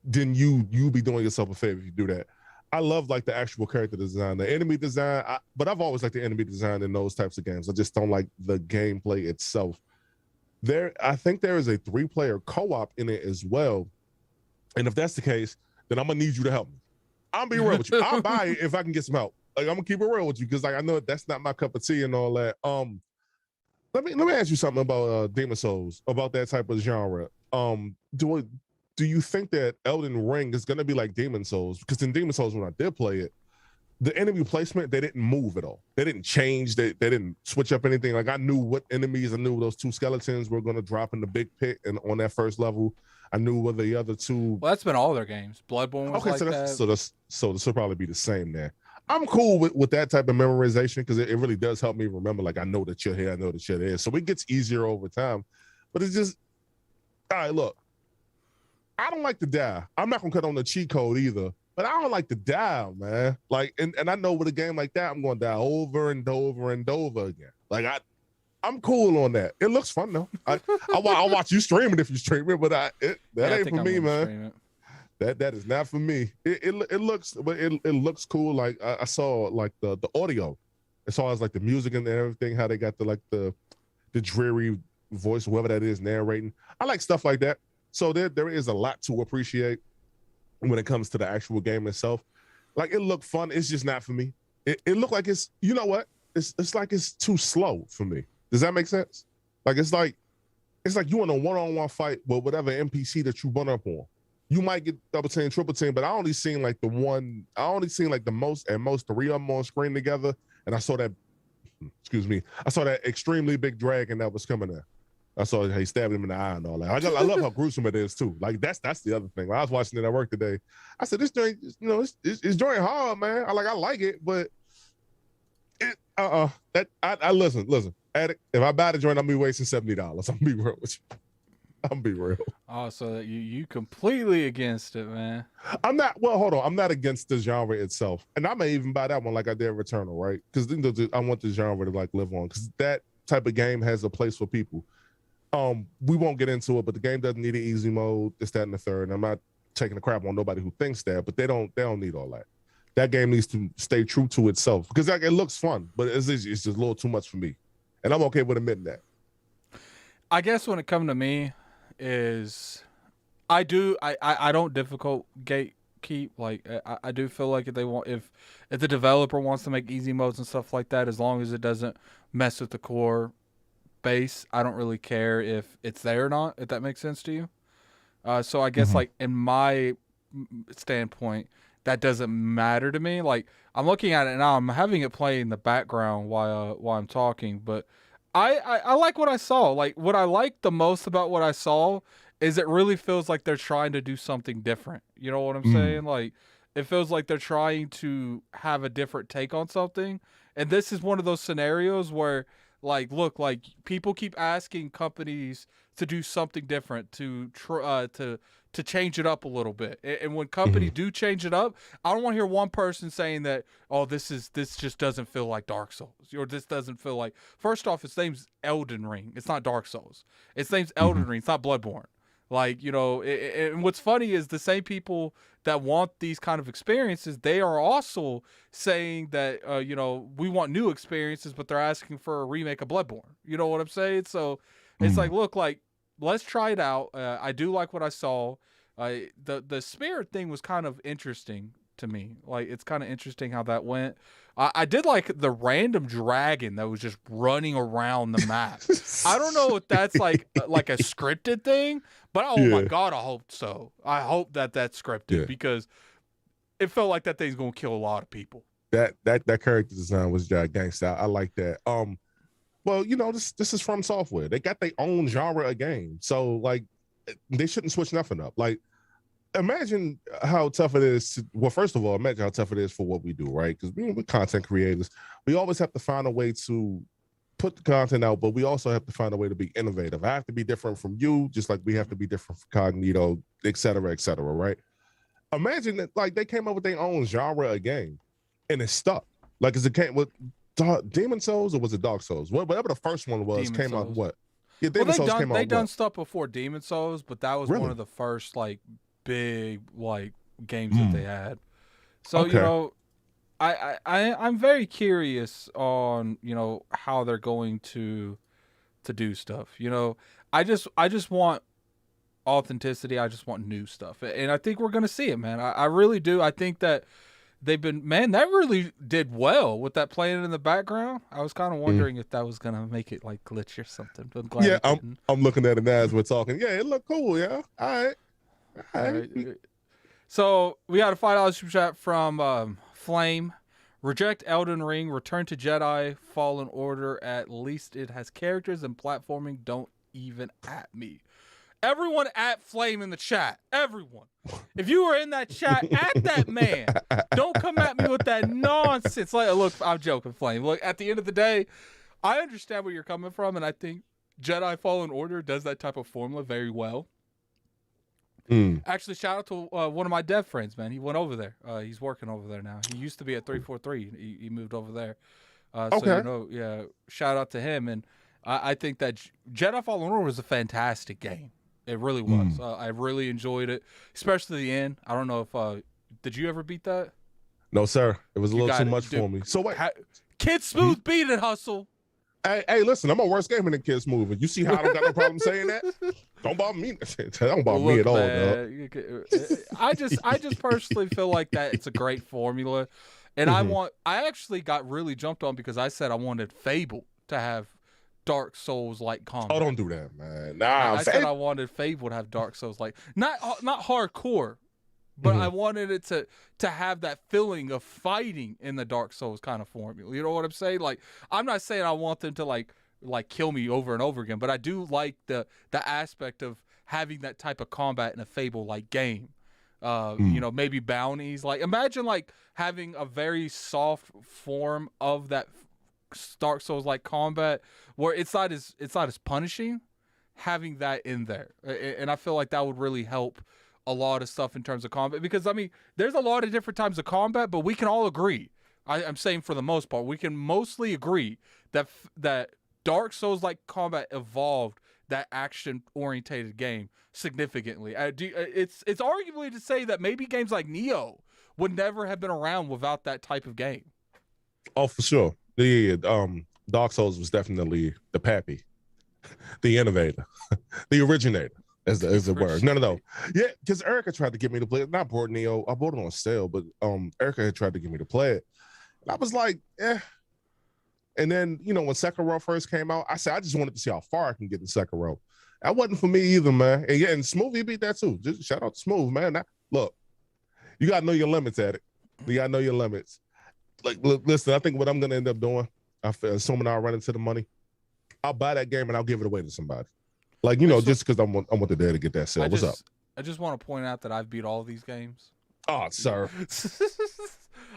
then you be doing yourself a favor if you do that. I love the actual character design, the enemy design. But I've always liked the enemy design in those types of games. I just don't like the gameplay itself. I think there is a 3-player co-op in it as well. And if that's the case, then I'm gonna need you to help me. I'm be real with you. I'll buy it if I can get some help. I'm gonna keep it real with you because I know that's not my cup of tea and all that. Let me ask you something about Demon Souls, about that type of genre. Do you think that Elden Ring is gonna be like Demon Souls? Because in Demon Souls, when I did play it, the enemy placement, they didn't move at all. They didn't change. They didn't switch up anything. I knew what enemies. I knew those 2 skeletons were gonna drop in the big pit and on that first level. I knew what the other 2. Well, that's been all their games. Bloodborne was like that. So this will probably be the same there. I'm cool with that type of memorization because it really does help me remember. I know that you're here, I know that you're there. So it gets easier over time. But it's just, all right, look, I don't like to die. I'm not gonna cut on the cheat code either, but I don't like to die, man. And I know with a game like that, I'm gonna die over and over and over again. I'm cool on that. It looks fun though. I'll watch you stream it if you stream it, but that ain't for me, man. That is not for me. It looks cool. I saw the audio, as far as the music and everything, how they got the dreary voice, whoever that is narrating. I like stuff like that. So there is a lot to appreciate when it comes to the actual game itself. It looked fun. It's just not for me. It looked like it's it's too slow for me. Does that make sense? It's like you in a one-on-one fight with whatever NPC that you run up on. You might get double team, triple team, but I only seen the most 3 of them on screen together. And I saw that, I saw that extremely big dragon that was coming in. I saw he stabbed him in the eye and all that. I love how gruesome it is too. That's the other thing. When I was watching it at work today, I said, this joint, it's joint hard, man. I like it, but I listen. Addict, if I buy the joint, I'm be wasting $70. I'm be real with you. I'm be real. Oh, so you completely against it, man. I'm not. Well, hold on. I'm not against the genre itself, and I may even buy that one like I did Returnal, right? Because I want the genre to live on. Because that type of game has a place for people. We won't get into it, but the game doesn't need an easy mode. This, that, and the third. And I'm not taking a crap on nobody who thinks that, but they don't need all that. That game needs to stay true to itself because it looks fun, but it's just a little too much for me, and I'm okay with admitting that. I guess when it comes to me, is I don't difficult gatekeep. I do feel like if the developer wants to make easy modes and stuff like that, as long as it doesn't mess with the core base, I don't really care if it's there or not, if that makes sense to you. So I guess in my standpoint, that doesn't matter to me. I'm looking at it now, I'm having it play in the background while I'm talking, but I like what I saw. What I like the most about what I saw is it really feels like they're trying to do something different. You know what I'm saying? It feels like they're trying to have a different take on something. And this is one of those scenarios where, look, people keep asking companies to do something different, to change it up a little bit. And when companies do change it up, I don't want to hear one person saying that, oh, this just doesn't feel like Dark Souls, or this doesn't feel like. First off, its name's Elden Ring. It's not Dark Souls. Its name's Elden Ring. It's not Bloodborne. Like, you know, and what's funny is the same people that want these kind of experiences, they are also saying that, you know, we want new experiences, but they're asking for a remake of Bloodborne. You know what I'm saying? So it's like, look, like, let's try it out. I do like what I saw. The spirit thing was kind of interesting to me. Like, it's kind of interesting how that went. I did like the random dragon that was just running around the map. I don't know if that's like a scripted thing, but oh my God, I hope so. I hope that that's scripted because it felt like that thing's gonna kill a lot of people. That character design was gangsta. I like that. Well, you know, this is From Software. They got their own genre of game, so like they shouldn't switch nothing up. Like, imagine how tough it is. Well, first of all, imagine how tough it is for what we do, right? Because we're content creators. We always have to find a way to put the content out, but we also have to find a way to be innovative. I have to be different from you, just like we have to be different from Cognito, et cetera, right? Imagine that, like, they came up with their own genre of game, and it stuck. Like, as it came with Demon Souls, or was it Dark Souls? Whatever the first one was, Demon came Souls. out what? Yeah, Demon Souls came out. They done stuff before Demon Souls, but that was Really? one of the first like big like games that they had. So you know, I'm very curious on, you know, how they're going to do stuff. You know, I just want authenticity. I just want new stuff, and I think we're gonna see it, man. I really do. I think that they've been, man, that really did well with that playing in the background. I was kind of wondering if that was gonna make it like glitch or something. But I'm glad it didn't. I'm looking at it now as we're talking. Yeah, it looked cool. Yeah, all right. So we got a $5 super chat from Flame. Reject Elden Ring. Return to Jedi Fallen Order. At least it has characters and platforming. Don't even at me. Everyone at Flame in the chat. Everyone. If you were in that chat, at that man. Don't come at me with that nonsense. Like, look, I'm joking, Flame. Look, at the end of the day, I understand where you're coming from, and I think Jedi Fallen Order does that type of formula very well. Actually, shout out to one of my dev friends, man. He went over there. He's working over there now. He used to be at 343. He moved over there. So, you know, yeah, shout out to him. And I think that Jedi Fallen Order was a fantastic game. It really was. I really enjoyed it, especially the end. I don't know if did you ever beat that? No, sir. It was a little too much for me. So wait, Kid Smooth beat it, Hustle. Hey, listen, I'm a worse gamer than Kid Smooth. And you see how I don't got no problem saying that? Don't bother me. Don't bother me at all, dog. I just personally feel like that it's a great formula, and I actually got really jumped on because I said I wanted Fable to have Dark Souls like combat. Oh, don't do that, man. Nah, I said I wanted Fable to have Dark Souls like not hardcore, but I wanted it to have that feeling of fighting in the Dark Souls kind of formula. You know what I'm saying? Like, I'm not saying I want them to like kill me over and over again, but I do like the aspect of having that type of combat in a Fable like game. You know, maybe bounties. Like, imagine like having a very soft form of that Dark Souls like combat where it's not as punishing, having that in there. And I feel like that would really help a lot of stuff in terms of combat, because I mean, there's a lot of different types of combat, but we can all agree, I'm saying for the most part, we can mostly agree that Dark Souls like combat evolved that action orientated game significantly. It's arguably to say that maybe games like Neo would never have been around without that type of game. Oh, for sure. Yeah. Dark Souls was definitely the pappy, the innovator, the originator. As the word. No. Yeah, because Erica tried to get me to play it. Not bought Neo. I bought it on sale, but Erica had tried to get me to play it. And I was like, eh. And then, you know, when Sekiro first came out, I said, I just wanted to see how far I can get in Sekiro. That wasn't for me either, man. And yeah, and Smooth, he beat that too. Just shout out to Smooth, man. Look, you got to know your limits at it. You got to know your limits. Like, look, listen, I think what I'm going to end up doing, assuming I'll run into the money, I'll buy that game and I'll give it away to somebody. Like, you know, just because I want the day to get that sale. What's up? I just want to point out that I've beat all of these games. Oh, sir.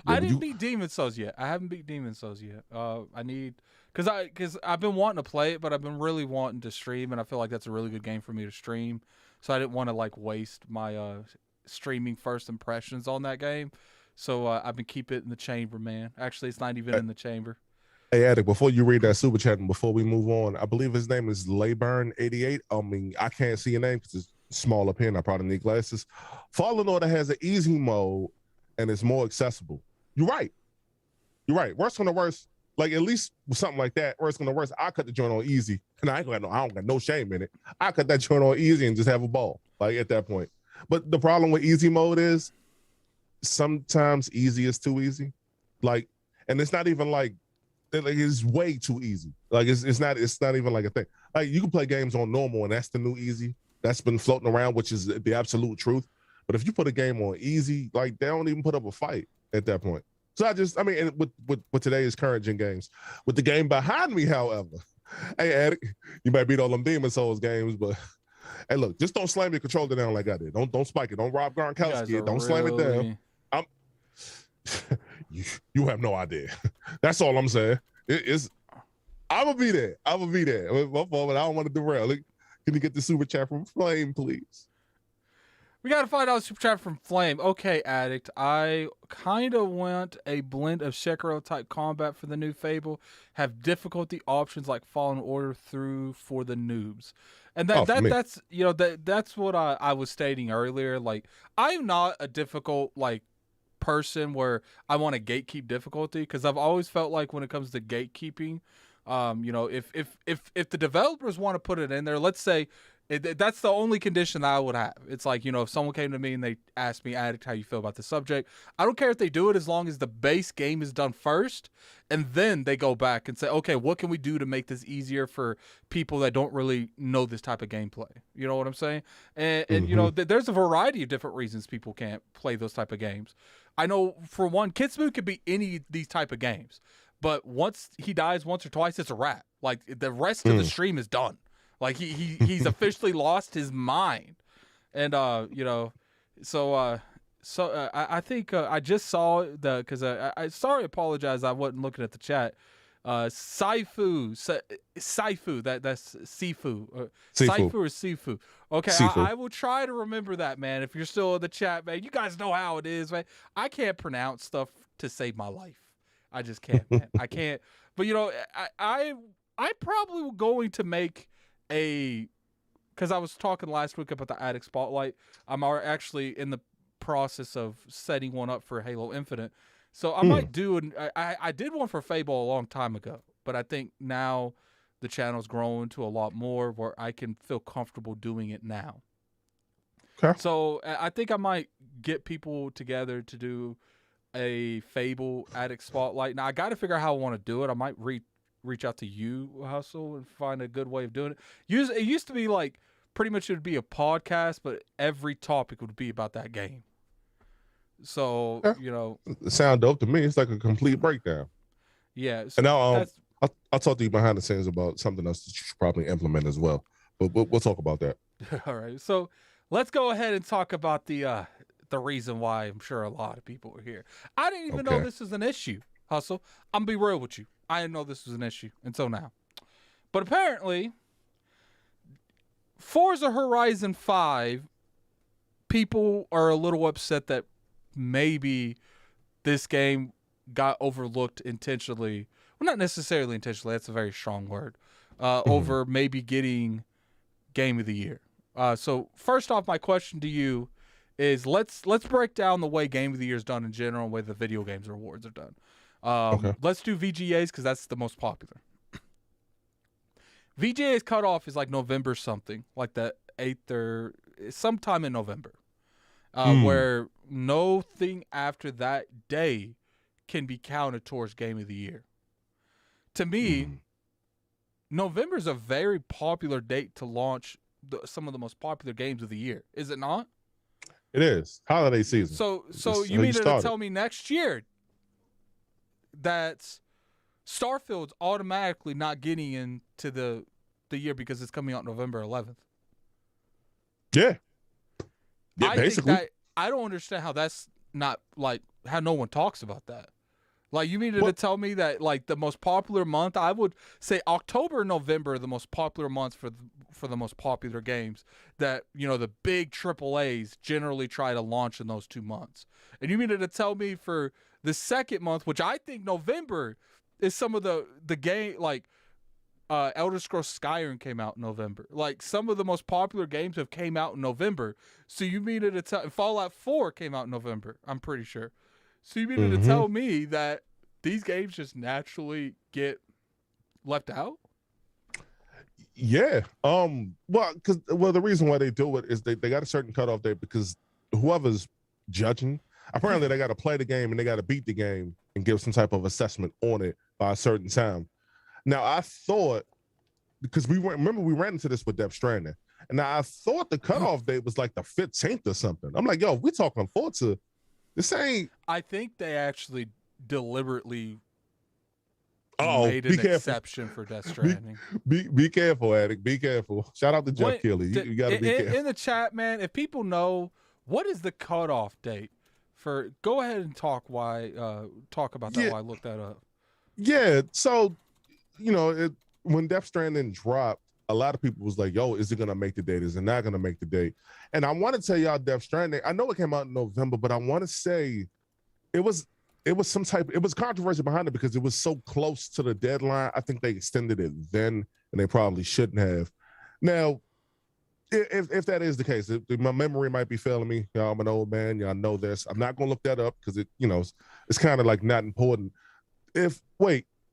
I didn't beat Demon Souls yet. I haven't beat Demon Souls yet. Because because I've been wanting to play it, but I've been really wanting to stream, and I feel like that's a really good game for me to stream. So I didn't want to like waste my streaming first impressions on that game. So I've been keeping it in the chamber, man. Actually, it's not even in the chamber. Hey, Attic, before you read that super chat and before we move on, I believe his name is Layburn88. I mean, I can't see your name because it's small up here and I probably need glasses. Fallen Order has an easy mode and it's more accessible. You're right. You're right. Worst on the worst, like at least with something like that, worst on the worst, I cut the joint on easy. And I don't got no shame in it. I cut that joint on easy and just have a ball, like at that point. But the problem with easy mode is sometimes easy is too easy. Like, and it's not even like it's way too easy. Like it's not even like a thing. Like you can play games on normal and that's the new easy. That's been floating around, which is the absolute truth. But if you put a game on easy, like they don't even put up a fight at that point. So I mean, and with today's current gen games, with the game behind me, however, hey, Attic, you might beat all them Demon Souls games, but hey, look, just don't slam your controller down like I did. Don't spike it. Don't Rob Gronkowski it. Don't slam it down. You have no idea. That's all I'm saying. I'm gonna be there. My fault, but I don't want to derail. Can you get the super chat from Flame, please? We got to find out super chat from Flame. Okay, Addict. I kind of want a blend of Sekiro type combat for the new Fable. Have difficulty options like Fallen Order through for the noobs. And that's what I was stating earlier. Like, I'm not a difficult person where I want to gatekeep difficulty, because I've always felt like when it comes to gatekeeping, if the developers want to put it in there, let's say that's the only condition that I would have. It's like, if someone came to me and they asked me, Addict, how you feel about the subject, I don't care if they do it as long as the base game is done first, and then they go back and say, okay, what can we do to make this easier for people that don't really know this type of gameplay? You know what I'm saying? And there's a variety of different reasons people can't play those type of games. I know for one, Kitsmu could be any of these type of games, but once he dies once or twice, it's a wrap. Like the rest of the stream is done. Like he's officially lost his mind, and I think I just saw because I apologize, I wasn't looking at the chat. Saifu, that's Sifu. Saifu or Sifu. Okay, Sifu. I will try to remember that, man. If you're still in the chat, man, you guys know how it is, man. I can't pronounce stuff to save my life. I just can't, man. I can't. But I probably going to make because I was talking last week about the Addict Spotlight. I'm actually in the process of setting one up for Halo Infinite. So I might do I did one for Fable a long time ago, but I think now the channel's growing to a lot more where I can feel comfortable doing it now. Okay. So I think I might get people together to do a Fable Addict Spotlight. Now I got to figure out how I want to do it. I might reach out to you, Hustle, and find a good way of doing it. It used to be like pretty much it would be a podcast, but every topic would be about that game. So, it sounds dope to me. It's like a complete breakdown. Yeah. So and now I'll talk to you behind the scenes about something else that you should probably implement as well. But we'll talk about that. All right. So let's go ahead and talk about the reason why I'm sure a lot of people are here. I didn't even know this was an issue, Hustle. I'm gonna be real with you. I didn't know this was an issue until now. But apparently, Forza Horizon 5, people are a little upset that maybe this game got overlooked intentionally. Well, not necessarily intentionally. That's a very strong word. Over maybe getting Game of the Year. So first off, my question to you is let's break down the way Game of the Year is done in general and the way the video games awards are done. Let's do VGAs because that's the most popular. VGA's cutoff is like November something, like the 8th or sometime in November, where nothing after that day can be counted towards Game of the Year. To me, November is a very popular date to launch some of the most popular games of the year. Is it not? It is. Holiday season. So you mean to tell me next year that Starfield's automatically not getting into the year because it's coming out November 11th? Yeah, basically. I don't understand how that's not like how no one talks about that. Like, you mean to tell me that, like, the most popular month, I would say October and November are the most popular months for the most popular games that, you know, the big AAAs generally try to launch in those 2 months. And you mean to tell me for the second month, which I think November is some of the game, like, Elder Scrolls Skyrim came out in November. Like, some of the most popular games have came out in November. So you mean to tell Fallout 4 came out in November, I'm pretty sure. So you mean to tell me that these games just naturally get left out? Yeah. The reason why they do it is they got a certain cutoff date because whoever's judging, apparently they got to play the game and they got to beat the game and give some type of assessment on it by a certain time. Now I thought, because we ran into this with Death Stranding, and now I thought the cutoff date was like the 15th or something. I'm like, yo, if we talking Forza, this ain't. I think they actually deliberately made an exception for Death Stranding. Be careful, Addict. Be careful. Shout out to Jeff Keighley. You got to be careful. In the chat, man, if people know what is the cutoff date for, go ahead and talk about that while I look that up. Yeah, so, you know, when Death Stranding dropped, a lot of people was like, yo, is it going to make the date? Is it not going to make the date? And I want to tell y'all Death Stranding, I know it came out in November, but I want to say it was controversy behind it because it was so close to the deadline. I think they extended it then, and they probably shouldn't have. Now, if that is the case, my memory might be failing me. Y'all, I'm an old man. Y'all know this. I'm not going to look that up because it's kind of like not important.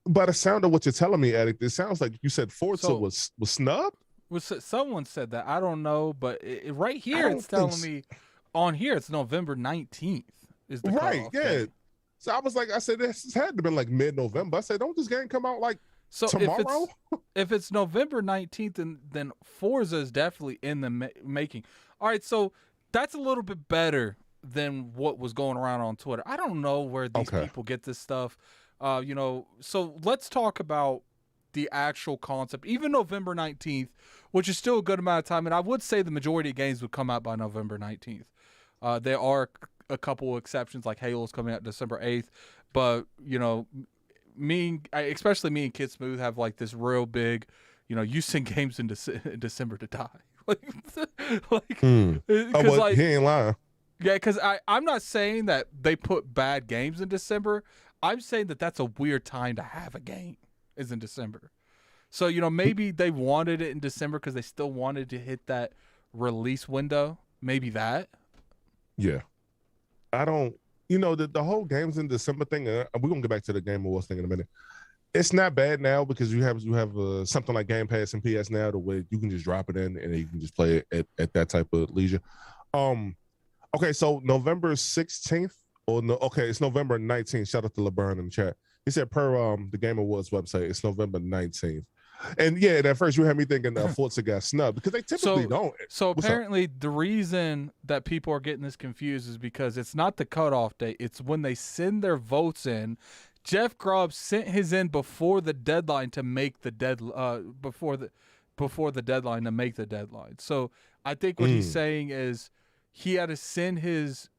By the sound of what you're telling me, Addict, it sounds like you said Forza was snubbed? Someone said that. I don't know, but right here it's telling me on here it's November 19th is the right, yeah. Date. So I said this had to have been like mid-November. I said, don't this game come out like tomorrow? If it's November 19th, then Forza is definitely in the making. All right, so that's a little bit better than what was going around on Twitter. I don't know where these people get this stuff. So let's talk about the actual concept. Even November 19th, which is still a good amount of time, and I would say the majority of games would come out by November 19th. There are a couple of exceptions, like Halo's coming out December 8th, but, you know, especially me and Kid Smooth have like this real big, you know, you send games in December to die. He ain't lying. Yeah, because I'm not saying that they put bad games in December. I'm saying that that's a weird time to have a game is in December. So, you know, maybe they wanted it in December because they still wanted to hit that release window. Maybe that. Yeah. I don't, the whole games in December thing, we're going to get back to the Game Awards thing in a minute. It's not bad now because you have something like Game Pass and PS Now to where you can just drop it in and you can just play it at that type of leisure. Okay, so November 16th, it's November 19th. Shout out to LeBron in the chat. He said per the Game Awards website, it's November 19th. And yeah, at first you had me thinking Forza got snubbed because they typically don't. So apparently the reason that people are getting this confused is because it's not the cutoff date. It's when they send their votes in. Jeff Grubb sent his in before the deadline to make the before the deadline to make the deadline. So I think what he's saying is he had to send his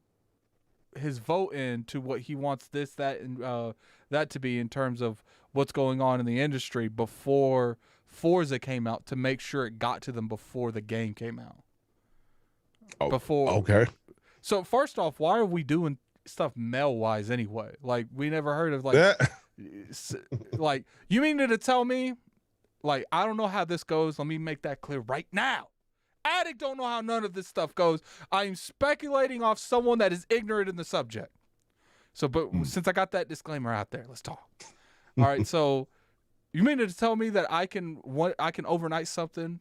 vote in to what he wants this, that, and that to be in terms of what's going on in the industry before Forza came out to make sure it got to them before the game came out. Okay. So first off, why are we doing stuff mail-wise anyway? Like, we never heard of like, you mean to tell me, like, I don't know how this goes. Let me make that clear right now. Addict don't know how none of this stuff goes. I am speculating off someone that is ignorant in the subject. So, but since I got that disclaimer out there, let's talk. All right. So, you mean to tell me that I can overnight something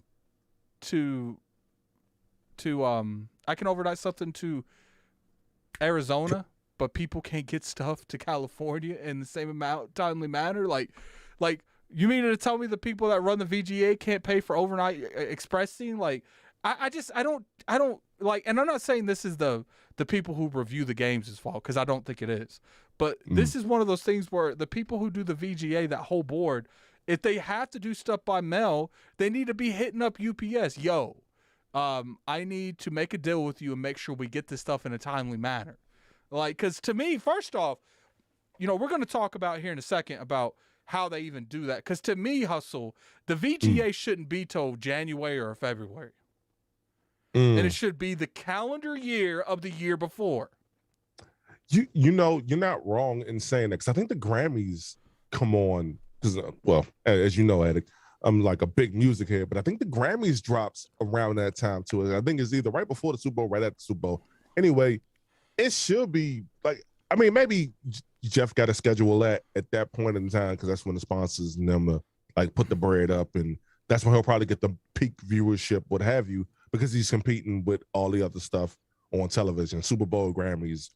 to Arizona, but people can't get stuff to California in the same timely manner? Like, you mean to tell me the people that run the VGA can't pay for overnight expressing? Like, I don't like, and I'm not saying this is the people who review the games' fault, because I don't think it is. But this is one of those things where the people who do the VGA, that whole board, if they have to do stuff by mail, they need to be hitting up UPS. Yo, I need to make a deal with you and make sure we get this stuff in a timely manner. Like, because to me, first off, we're going to talk about here in a second about how they even do that. Because to me, Hustle, the Mm. VGA shouldn't be till January or February. Mm. And it should be the calendar year of the year before. You know, you're not wrong in saying that, because I think the Grammys come on, because well, as you know, Attic, I'm like a big music head, but I think the Grammys drops around that time too. I think it's either right before the Super Bowl, right at the Super Bowl. Anyway, it should be like, I mean, maybe Jeff got to schedule that at that point in time, because that's when the sponsors and them like put the bread up, and that's when he'll probably get the peak viewership, what have you, because he's competing with all the other stuff on television, Super Bowl, Grammys,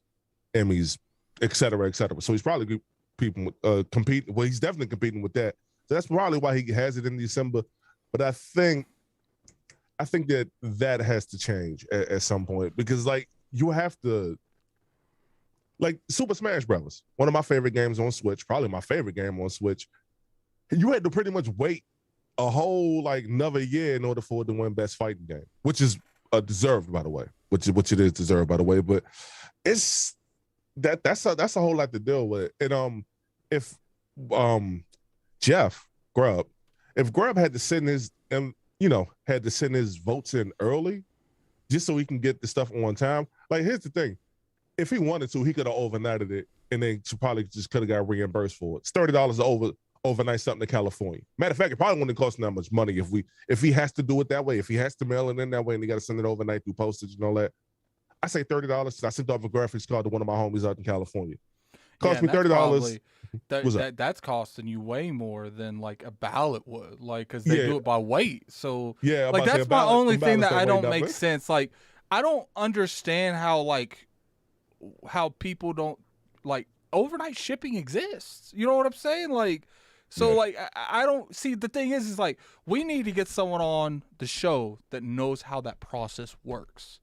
Emmys, et cetera, et cetera. So he's probably competing. Well, he's definitely competing with that. So that's probably why he has it in December. But I think that has to change at some point, because like you have to, like Super Smash Brothers, one of my favorite games on Switch, probably my favorite game on Switch. You had to pretty much wait a whole like another year in order for it to win Best Fighting Game, which is deserved, by the way. Which it is deserved, by the way. But it's that's a whole lot to deal with. And if Jeff Grubb, if Grubb had to send his had to send his votes in early just so he can get the stuff on time. Like, here's the thing. If he wanted to, he could have overnighted it, and then probably just could have got reimbursed for it. It's $30 overnight something to California. Matter of fact, it probably wouldn't cost him that much money if he has to do it that way, if he has to mail it in that way and he got to send it overnight through postage and all that. I say $30. I sent off a graphics card to one of my homies out in California. Cost me $30. That's costing you way more than like a ballot would, like, because they do it by weight. So yeah, like that's my only thing that I don't make sense. Like, I don't understand how people don't, like, overnight shipping exists. You know what I'm saying? Like, so like I don't see, the thing is like, we need to get someone on the show that knows how that process works,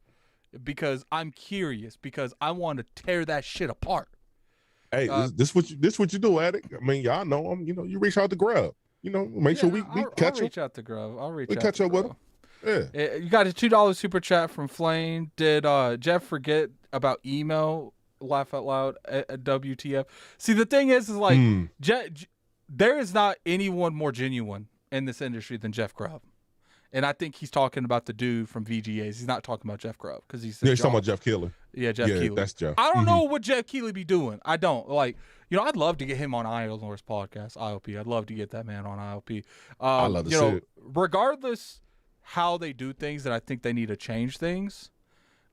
because I'm curious, because I want to tear that shit apart. Hey, this what you do, Addict. I mean, y'all know him. You know, you reach out to Grubb. You know, make sure we catch I'll reach out to Grubb. I'll catch up with him. Yeah. You got a $2 super chat from Flame. Did Jeff forget about email? Laugh out loud at WTF. See, the thing is like, there is not anyone more genuine in this industry than Jeff Grubb. And I think he's talking about the dude from VGAs. He's not talking about Jeff Grubb, because he's talking about Jeff Keighley. Yeah, Jeff Keighley. That's Jeff. I don't know what Jeff Keighley be doing. I don't. Like, I'd love to get him on ILNOR's podcast, IOP. I'd love to get that man on IOP. I love to see it. Regardless how they do things, that I think they need to change things.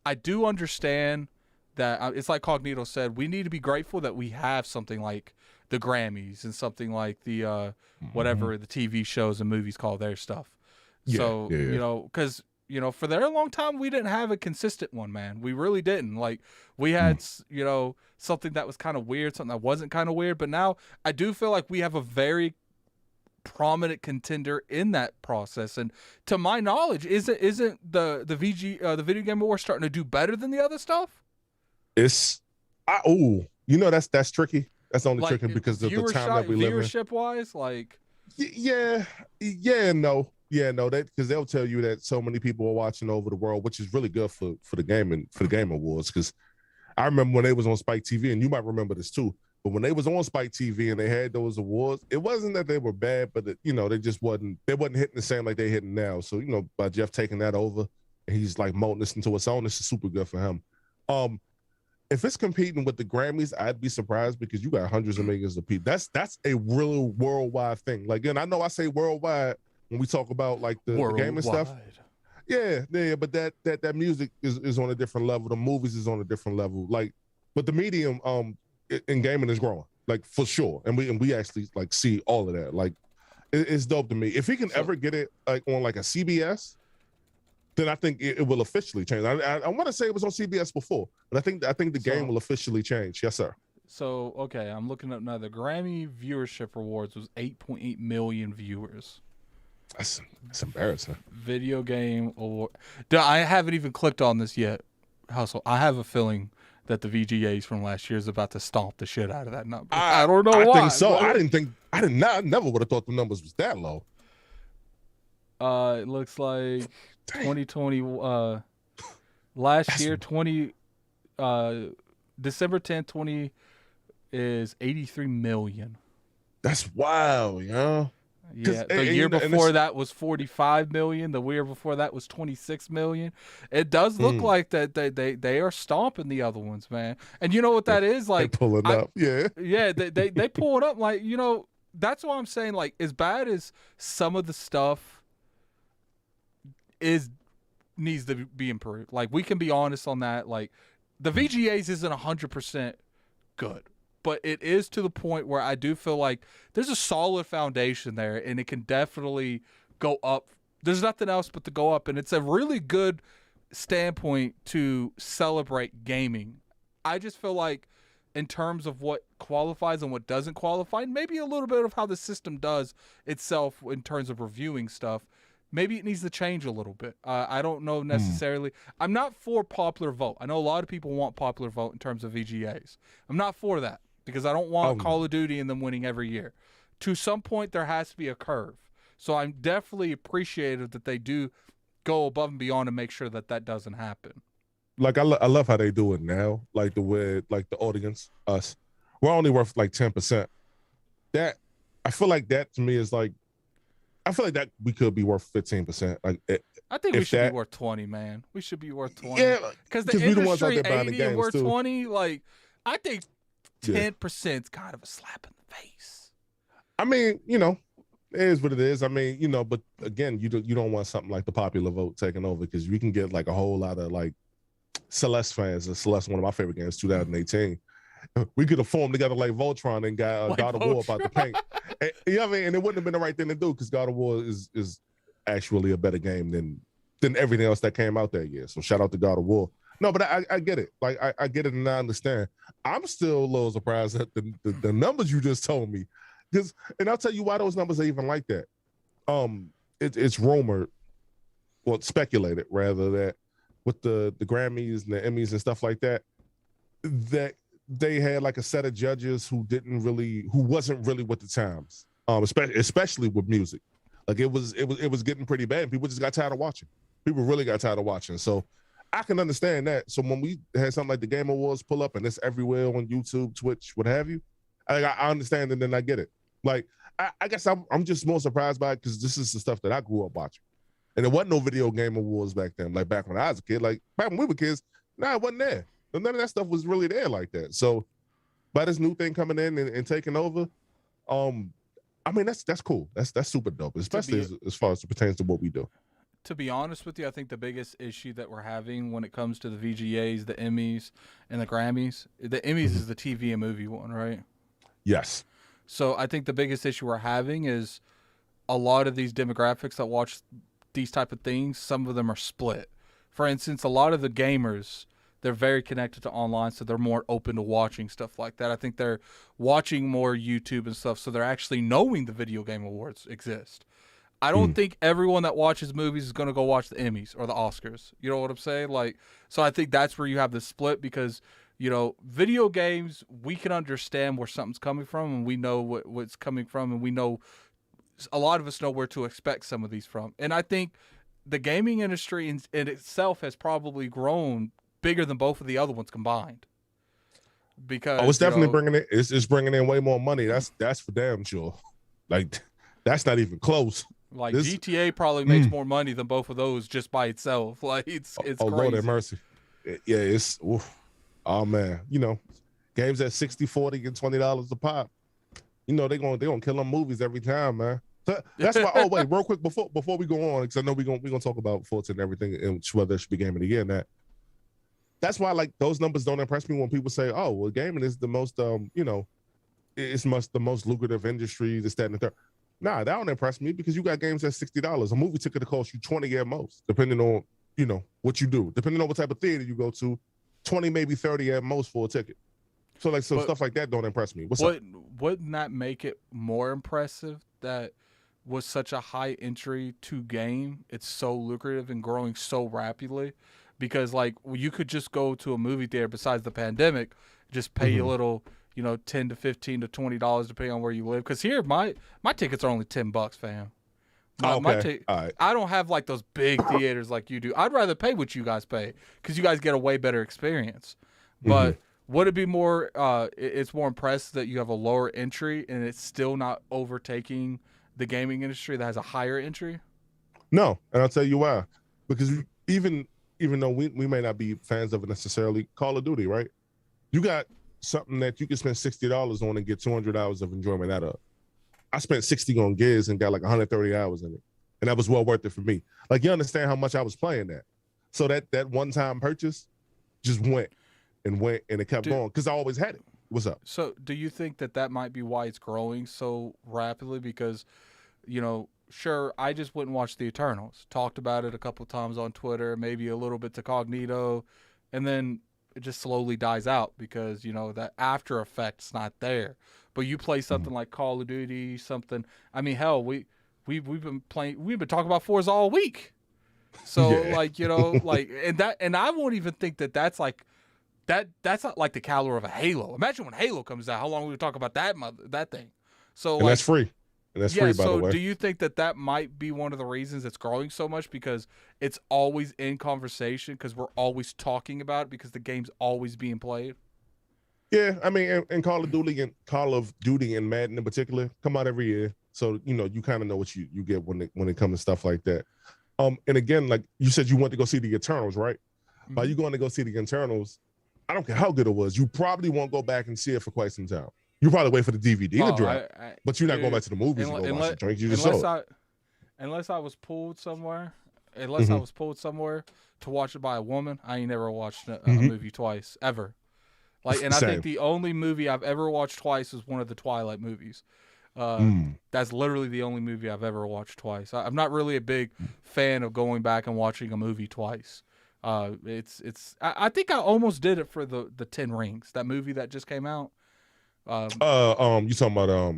I do understand that it's like Cognito said, we need to be grateful that we have something like the Grammys and something like the whatever the TV shows and movies call their stuff. So, because, for a very long time, we didn't have a consistent one, man. We really didn't. Like, we had, something that was kind of weird, something that wasn't kind of weird. But now I do feel like we have a very prominent contender in that process. And to my knowledge, isn't the Video Game Awards starting to do better than the other stuff? That's tricky. That's only tricky because of the time that we live in. Viewership wise, like, no, because they'll tell you that so many people are watching over the world, which is really good for the Game Awards. Because I remember when they was on Spike TV, and you might remember this too. But when they was on Spike TV and they had those awards, it wasn't that they were bad, but they just wasn't hitting the same like they hitting now. So by Jeff taking that over, and he's like molding this into its own, this is super good for him. If it's competing with the Grammys, I'd be surprised, because you got hundreds of millions of people. That's a real worldwide thing. Like, and I know I say worldwide when we talk about like the game and stuff. Yeah, but that music is on a different level. The movies is on a different level. Like, but the medium in gaming is growing, like, for sure. And we actually like see all of that. Like, it's dope to me. If he can ever get it like on like a CBS, then I think it will officially change. I want to say it was on CBS before, but I think the game will officially change. Yes, sir. So, okay, I'm looking up now. The Grammy viewership awards was 8.8 million viewers. That's embarrassing. Video Game Award. I haven't even clicked on this yet, Hustle. I have a feeling that the VGAs from last year is about to stomp the shit out of that number. I don't know why. I think so. I never would have thought the numbers was that low. It looks like 2020 last year, December 10th, is 83 million. That's wild, yo. Yeah, the year before that was 45 million. The year before that was 26 million. It does look like that they are stomping the other ones, man. And you know what that is? They Like pulling up, yeah. Yeah, they pull it up. Like, you know, that's what I'm saying. Like, as bad as some of the stuff needs to be improved. Like, we can be honest on that. Like, the VGAs isn't 100% good, but it is to the point where I do feel like there's a solid foundation there, and it can definitely go up. There's nothing else but to go up, and it's a really good standpoint to celebrate gaming. I just feel like in terms of what qualifies and what doesn't qualify, maybe a little bit of how the system does itself in terms of reviewing stuff, maybe it needs to change a little bit. I don't know necessarily. I'm not for popular vote. I know a lot of people want popular vote in terms of VGAs. I'm not for that because I don't want Call of Duty and them winning every year. To some point, there has to be a curve. So I'm definitely appreciative that they do go above and beyond to make sure that that doesn't happen. Like I love how they do it now. Like the way, like the audience, us, we're only worth like 10%. That I feel like that to me is like, I feel like that we could be worth 15%. Like I think we should be worth 20, man. We should be worth 20. Yeah, because the industry we the ones out there buying 80 the games and we're too. 20. Like, I think 10% is kind of a slap in the face. I mean, you know, it is what it is. I mean, you know, but again, you don't want something like the popular vote taking over because we can get like a whole lot of like Celeste fans. And Celeste, one of my favorite games, 2018. We could have formed together like Voltron and got Like God of War about the paint. And, you know what I mean? And it wouldn't have been the right thing to do because God of War is actually a better game than everything else that came out that year. So shout out to God of War. No, but I get it. Like I get it and I understand. I'm still a little surprised at the numbers you just told me. And I'll tell you why those numbers are even like that. It's rumored, well, speculated rather, that with the Grammys and the Emmys and stuff like that, that they had like a set of judges who wasn't really with the times, especially with music. Like it was getting pretty bad. People just got tired of watching. People really got tired of watching. So I can understand that. So when we had something like the Game Awards pull up and it's everywhere on YouTube, Twitch, what have you, I understand and then I get it. Like I guess I'm just more surprised by it because this is the stuff that I grew up watching, and there wasn't no video game awards back then. Like back when I was a kid, like back when we were kids, it wasn't there. None of that stuff was really there like that. So by this new thing coming in and taking over, I mean that's cool. That's super dope, especially as far as it pertains to what we do. To be honest with you, I think the biggest issue that we're having when it comes to the VGAs, the Emmys, and the Grammys, the Emmys is the TV and movie one, right? Yes. So I think the biggest issue we're having is a lot of these demographics that watch these type of things, some of them are split. For instance, a lot of the gamers, they're very connected to online, so they're more open to watching stuff like that. I think they're watching more YouTube and stuff, so they're actually knowing the video game awards exist. I don't think everyone that watches movies is going to go watch the Emmys or the Oscars. You know what I'm saying? Like, so I think that's where you have the split because, you know, video games, we can understand where something's coming from and we know what's coming from and we know, a lot of us know where to expect some of these from. And I think the gaming industry in itself has probably grown bigger than both of the other ones combined. Because it's definitely bringing it. It's bringing in way more money. That's for damn sure. Like that's not even close. Like GTA probably makes more money than both of those just by itself. Like it's crazy. Lord have mercy. Yeah, it's oh man. You know, games at 60, 40, and $20 a pop. You know they gonna kill them movies every time, man. So that's why. Oh wait, real quick before we go on, because I know we're gonna talk about Forza and everything, and whether it should be Game of the Year and that. That's why like those numbers don't impress me when people say, "Oh, well, gaming is the most you know, it's the most lucrative industry, this, that, and the third." Nah, that don't impress me because you got games at $60. A movie ticket to cost you $20 at most, depending on, you know, what you do. Depending on what type of theater you go to, 20, maybe 30 at most for a ticket. So like stuff like that don't impress me. Wouldn't that make it more impressive that with such a high entry to game, it's so lucrative and growing so rapidly? Because like you could just go to a movie theater besides the pandemic, just pay a little, you know, $10 to $15 to $20 depending on where you live. Because here, my tickets are only $10, fam. All right. I don't have like those big theaters like you do. I'd rather pay what you guys pay because you guys get a way better experience. But would it be more? It's more impressive that you have a lower entry and it's still not overtaking the gaming industry that has a higher entry. No, and I'll tell you why. Because even even though we may not be fans of it necessarily, Call of Duty, right? You got something that you can spend $60 on and get 200 hours of enjoyment out of. I spent 60 on Gears and got like 130 hours in it, and that was well worth it for me. Like, you understand how much I was playing that, so that one time purchase just went, and it kept going because I always had it. What's up? So, do you think that that might be why it's growing so rapidly? Because, sure, I just went and watched the Eternals, talked about it a couple times on Twitter, maybe a little bit to Cognito, and then it just slowly dies out because that after effect's not there. But you play something like Call of Duty, something. I mean, hell, we've been playing. We've been talking about Forza all week. So Yeah. and I won't even think that that's like that's not like the caliber of a Halo. Imagine when Halo comes out, how long we would talk about that thing. So And that's free. And that's free, by the way. do you think that that might be one of the reasons it's growing so much because it's always in conversation because we're always talking about it because the game's always being played? Yeah, I mean, and Call of Duty and Madden in particular come out every year, so you kind of know what you get when it comes to stuff like that. And again, like you said, you went to go see the Eternals, right? Mm-hmm. By you going to go see the Eternals, I don't care how good it was, you probably won't go back and see it for quite some time. You probably wait for the DVD to drop, but you're not going back to the movies and go watch the drinks. You just saw it. Unless I was pulled somewhere, to watch it by a woman, I ain't never watched a movie twice ever. Like, and I think the only movie I've ever watched twice is one of the Twilight movies. That's literally the only movie I've ever watched twice. I'm not really a big fan of going back and watching a movie twice. I think I almost did it for the Ten Rings, that movie that just came out. You talking about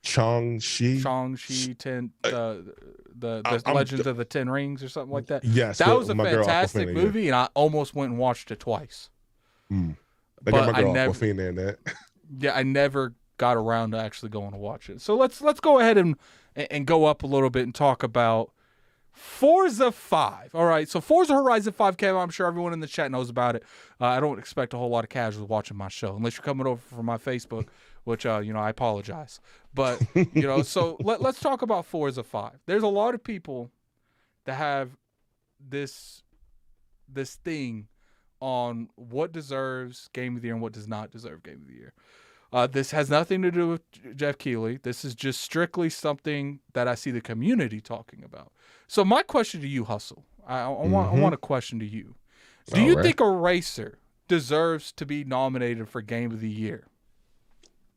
Shang-Chi, the Legends of the Ten Rings or something like that. Yes, that was a fantastic movie, and I almost went and watched it twice. They got my girl Aquafina in that. Yeah, I never got around to actually going to watch it. So let's go ahead and go up a little bit and talk about Forza 5. All right, so Forza Horizon 5 came out. I'm sure everyone in the chat knows about it. I don't expect a whole lot of casuals watching my show, unless you're coming over from my Facebook, which, I apologize. But, so let's talk about Forza 5. There's a lot of people that have this thing on what deserves Game of the Year and what does not deserve Game of the Year. This has nothing to do with Jeff Keighley. This is just strictly something that I see the community talking about. So my question to you, Hustle, I want a question to you. Do you think a racer deserves to be nominated for Game of the Year?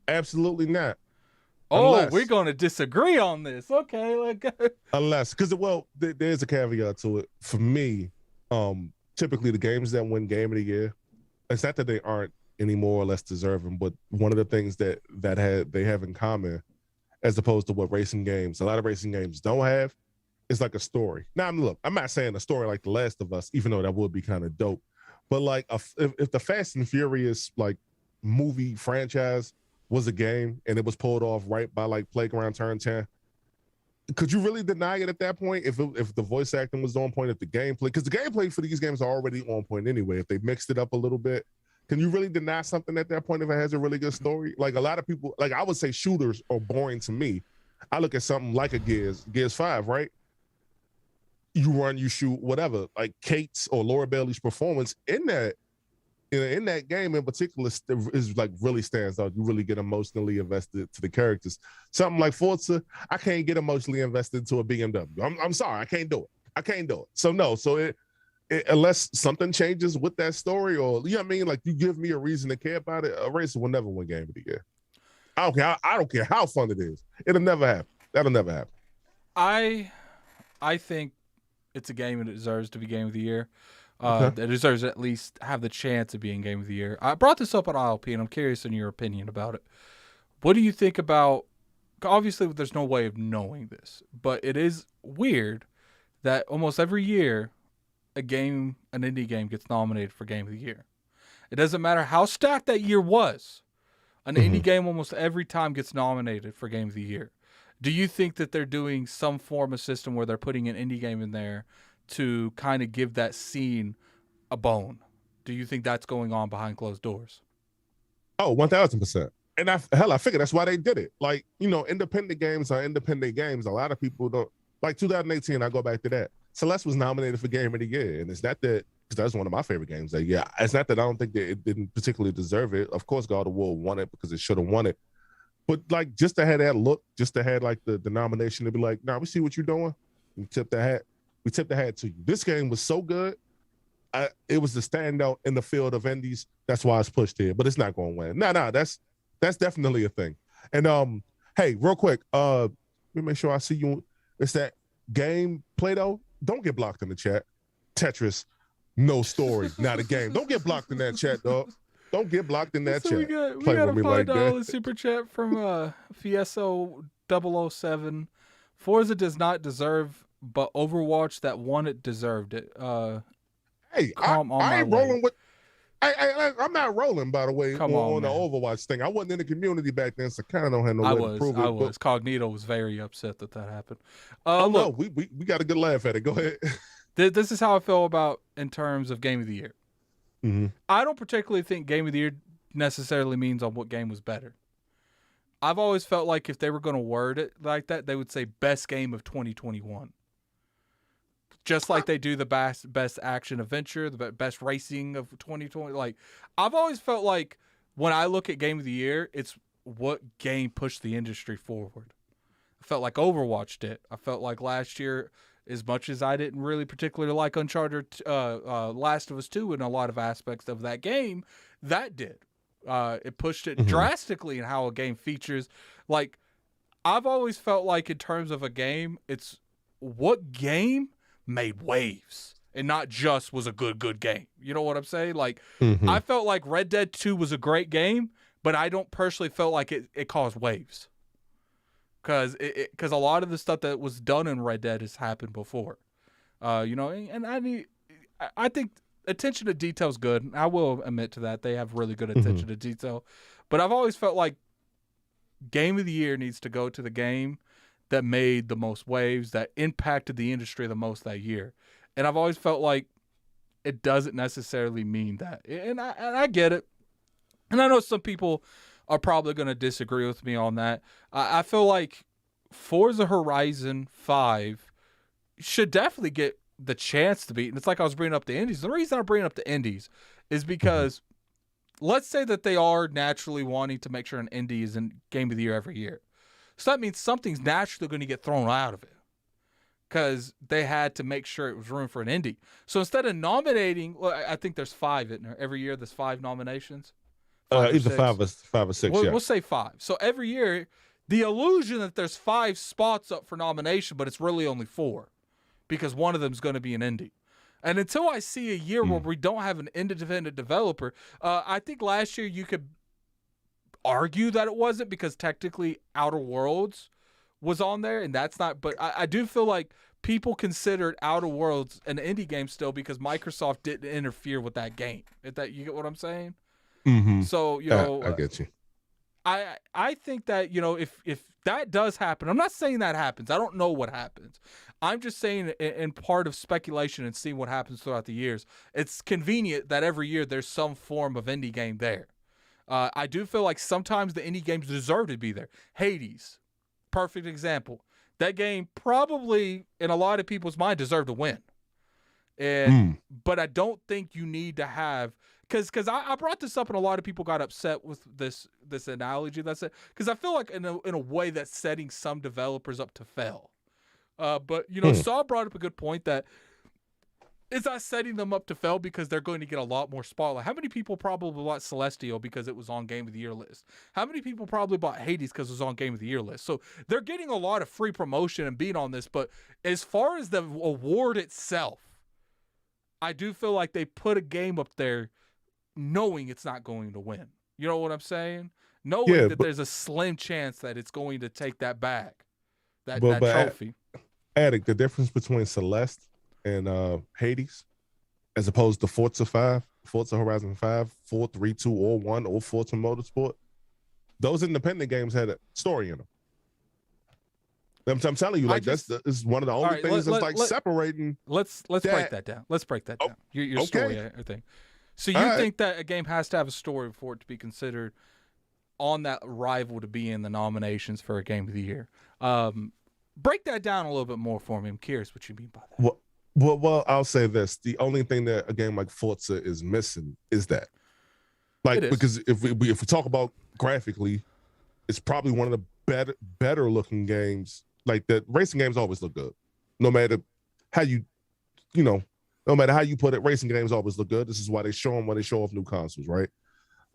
Absolutely not. We're going to disagree on this. Okay. Unless, because, there's a caveat to it. For me, typically the games that win Game of the Year, it's not that they aren't any more or less deserving, but one of the things that they have in common, as opposed to what a lot of racing games don't have, is like a story. Now, I'm not saying a story like The Last of Us, even though that would be kind of dope, but like if the Fast and Furious like movie franchise was a game and it was pulled off right by like Playground Turn 10, could you really deny it at that point if the voice acting was on point, if the gameplay, because the gameplay for these games are already on point anyway, if they mixed it up a little bit, can you really deny something at that point if it has a really good story? Like, a lot of people, like, I would say shooters are boring to me. I look at something like a Gears 5, right? You run, you shoot, whatever. Like Kate's or Laura Bailey's performance in that game in particular is like really stands out. You really get emotionally invested to the characters. Something like Forza, I can't get emotionally invested to a BMW. I'm sorry, I can't do it. So no, unless something changes with that story, or like you give me a reason to care about it, a racer will never win Game of the Year. I don't care how fun it is. It'll never happen. That'll never happen. I think it's a game that deserves to be Game of the Year. That deserves to at least have the chance of being Game of the Year. I brought this up on ILP, and I'm curious in your opinion about it. What do you think about? Obviously, there's no way of knowing this, but it is weird that almost every year an indie game gets nominated for Game of the Year. It doesn't matter how stacked that year was. An indie game almost every time gets nominated for Game of the Year. Do you think that they're doing some form of system where they're putting an indie game in there to kind of give that scene a bone? do you think that's going on behind closed doors? Oh, 1000%. And I figured that's why they did it. Like, independent games are independent games. A lot of people don't like 2018. I go back to that. Celeste was nominated for Game of the Year, and it's not that because that's one of my favorite games that year. It's not that I don't think that it didn't particularly deserve it. Of course, God of War won it because it should have won it. But like, just to have that look, just to have like the nomination to be like, nah, we see what you're doing. We tip the hat. We tip the hat to you. This game was so good. It was the standout in the field of indies. That's why it's pushed here, but it's not going to win. No, that's definitely a thing. And hey, real quick, let me make sure I see you. It's that game, Play-Doh. Don't get blocked in the chat. Tetris, no story, not a game. Don't get blocked in that chat, dog. Don't get blocked in that So chat. we got Play a with me like $5 that. super chat from Fieso 007. Forza does not deserve, but Overwatch that won it deserved it. Hey, I ain't rolling with. I'm not rolling, by the way, on the Overwatch thing. I wasn't in the community back then, so kind of don't have no way to prove it. I was. Cognito was very upset that happened. Look, no, we got a good laugh at it. Go ahead. This is how I feel about in terms of Game of the Year. Mm-hmm. I don't particularly think Game of the Year necessarily means on what game was better. I've always felt like if they were going to word it like that, they would say best game of 2021. Just like they do the best action adventure, the best racing of 2020. Like, I've always felt like when I look at Game of the Year, it's what game pushed the industry forward. I felt like Overwatch did. I felt like last year, as much as I didn't really particularly like Uncharted Last of Us 2 in a lot of aspects of that game, that did. It pushed it drastically in how a game features. Like, I've always felt like in terms of a game, it's what game made waves and not just was a good game. You know what I'm saying? Like, I felt like Red Dead 2 was a great game, but I don't personally felt like it caused waves. Because a lot of the stuff that was done in Red Dead has happened before. And I think attention to detail is good. I will admit to that. They have really good attention to detail. But I've always felt like Game of the Year needs to go to the game that made the most waves, that impacted the industry the most that year. And I've always felt like it doesn't necessarily mean that. And I get it. And I know some people are probably going to disagree with me on that. I feel like Forza Horizon 5 should definitely get the chance to beat. And it's like I was bringing up the indies. The reason I'm bringing up the indies is because let's say that they are naturally wanting to make sure an indie is in Game of the Year every year. So that means something's naturally going to get thrown out of it because they had to make sure it was room for an indie. So instead of nominating, well, I think there's 5 in there. Every year there's 5 nominations. Either 5 or 6. We'll say 5. So every year, the illusion that there's 5 spots up for nomination, but it's really only 4 because one of them is going to be an indie. And until I see a year where we don't have an independent developer, I think last year you could argue that it wasn't because technically Outer Worlds was on there, and that's not. But I do feel like people considered Outer Worlds an indie game still because Microsoft didn't interfere with that game. If that, you get what I'm saying? So I get you. I think that if that does happen, I'm not saying that happens. I don't know what happens. I'm just saying in part of speculation and seeing what happens throughout the years. It's convenient that every year there's some form of indie game there. I do feel like sometimes the indie games deserve to be there. Hades, perfect example. That game probably, in a lot of people's mind, deserved to win. But I don't think you need to have, because I brought this up and a lot of people got upset with this analogy. That's it. Because I feel like in a way that's setting some developers up to fail. But Saw brought up a good point that is that setting them up to fail because they're going to get a lot more spotlight. How many people probably bought Celestial because it was on Game of the Year list? How many people probably bought Hades because it was on Game of the Year list? So they're getting a lot of free promotion and being on this. But as far as the award itself, I do feel like they put a game up there knowing it's not going to win. You know what I'm saying? Knowing that there's a slim chance that it's going to take that back, that trophy. Addict, the difference between Celeste and Hades, as opposed to Forza Horizon 5, 4, 3, 2, or 1, or Forza Motorsport, those independent games had a story in them. I'm telling you, like this is one of the only things that's separating. Let's break that down. Let's break that down. Your story, I think. So All you right. think that a game has to have a story for it to be considered on that rival to be in the nominations for a game of the year? Break that down a little bit more for me. I'm curious what you mean by that. Well, I'll say this: the only thing that a game like Forza is missing is that, It like, is. because if we talk about graphically, it's probably one of the better looking games. Like the racing games always look good, no matter how you know, no matter how you put it. Racing games always look good. This is why they show them when they show off new consoles, right?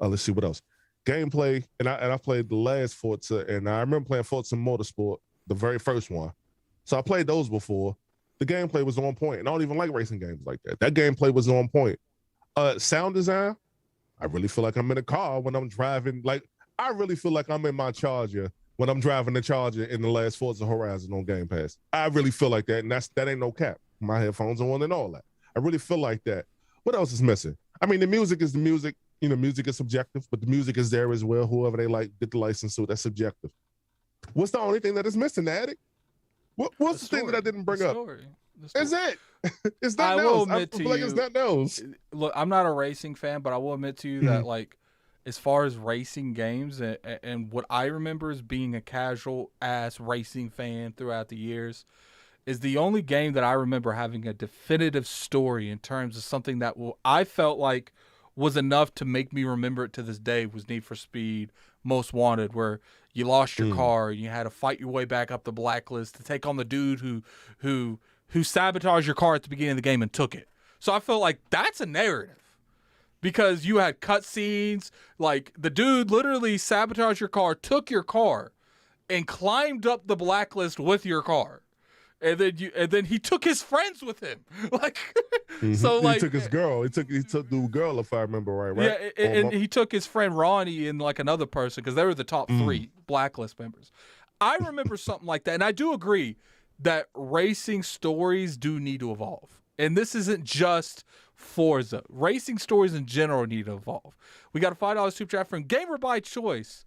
Let's see what else. Gameplay, and I played the last Forza, and I remember playing Forza Motorsport, the very first one. So I played those before. The gameplay was on point, and I don't even like racing games like that. That gameplay was on point. Sound design, I really feel like I'm in a car when I'm driving. Like, I really feel like I'm in my Charger when I'm driving the Charger in the last Forza Horizon on Game Pass. I really feel like that, and that ain't no cap. My headphones on and all that. I really feel like that. What else is missing? I mean, the music is the music. You know, music is subjective, but the music is there as well. Whoever they like, get the license to, that's subjective. What's the only thing that is missing, Addict? What's the thing that I didn't bring up? Is it? It's nothing else. I feel like it's nothing else. Look, I'm not a racing fan, but I will admit to you that, like, as far as racing games and what I remember as being a casual ass racing fan throughout the years, is the only game that I remember having a definitive story in terms of something that I felt like was enough to make me remember it to this day was Need for Speed Most Wanted, where you lost your car and you had to fight your way back up the blacklist to take on the dude who sabotaged your car at the beginning of the game and took it. So I felt like that's a narrative. Because you had cutscenes, like the dude literally sabotaged your car, took your car, and climbed up the blacklist with your car. And then he took his friends with him. Like so like he took his girl. He took the girl, if I remember right? Yeah, and he took his friend Ronnie and like another person because they were the top 3 blacklist members. I remember something like that, and I do agree that racing stories do need to evolve. And this isn't just Forza. Racing stories in general need to evolve. We got a $5 super chat from Gamer by Choice.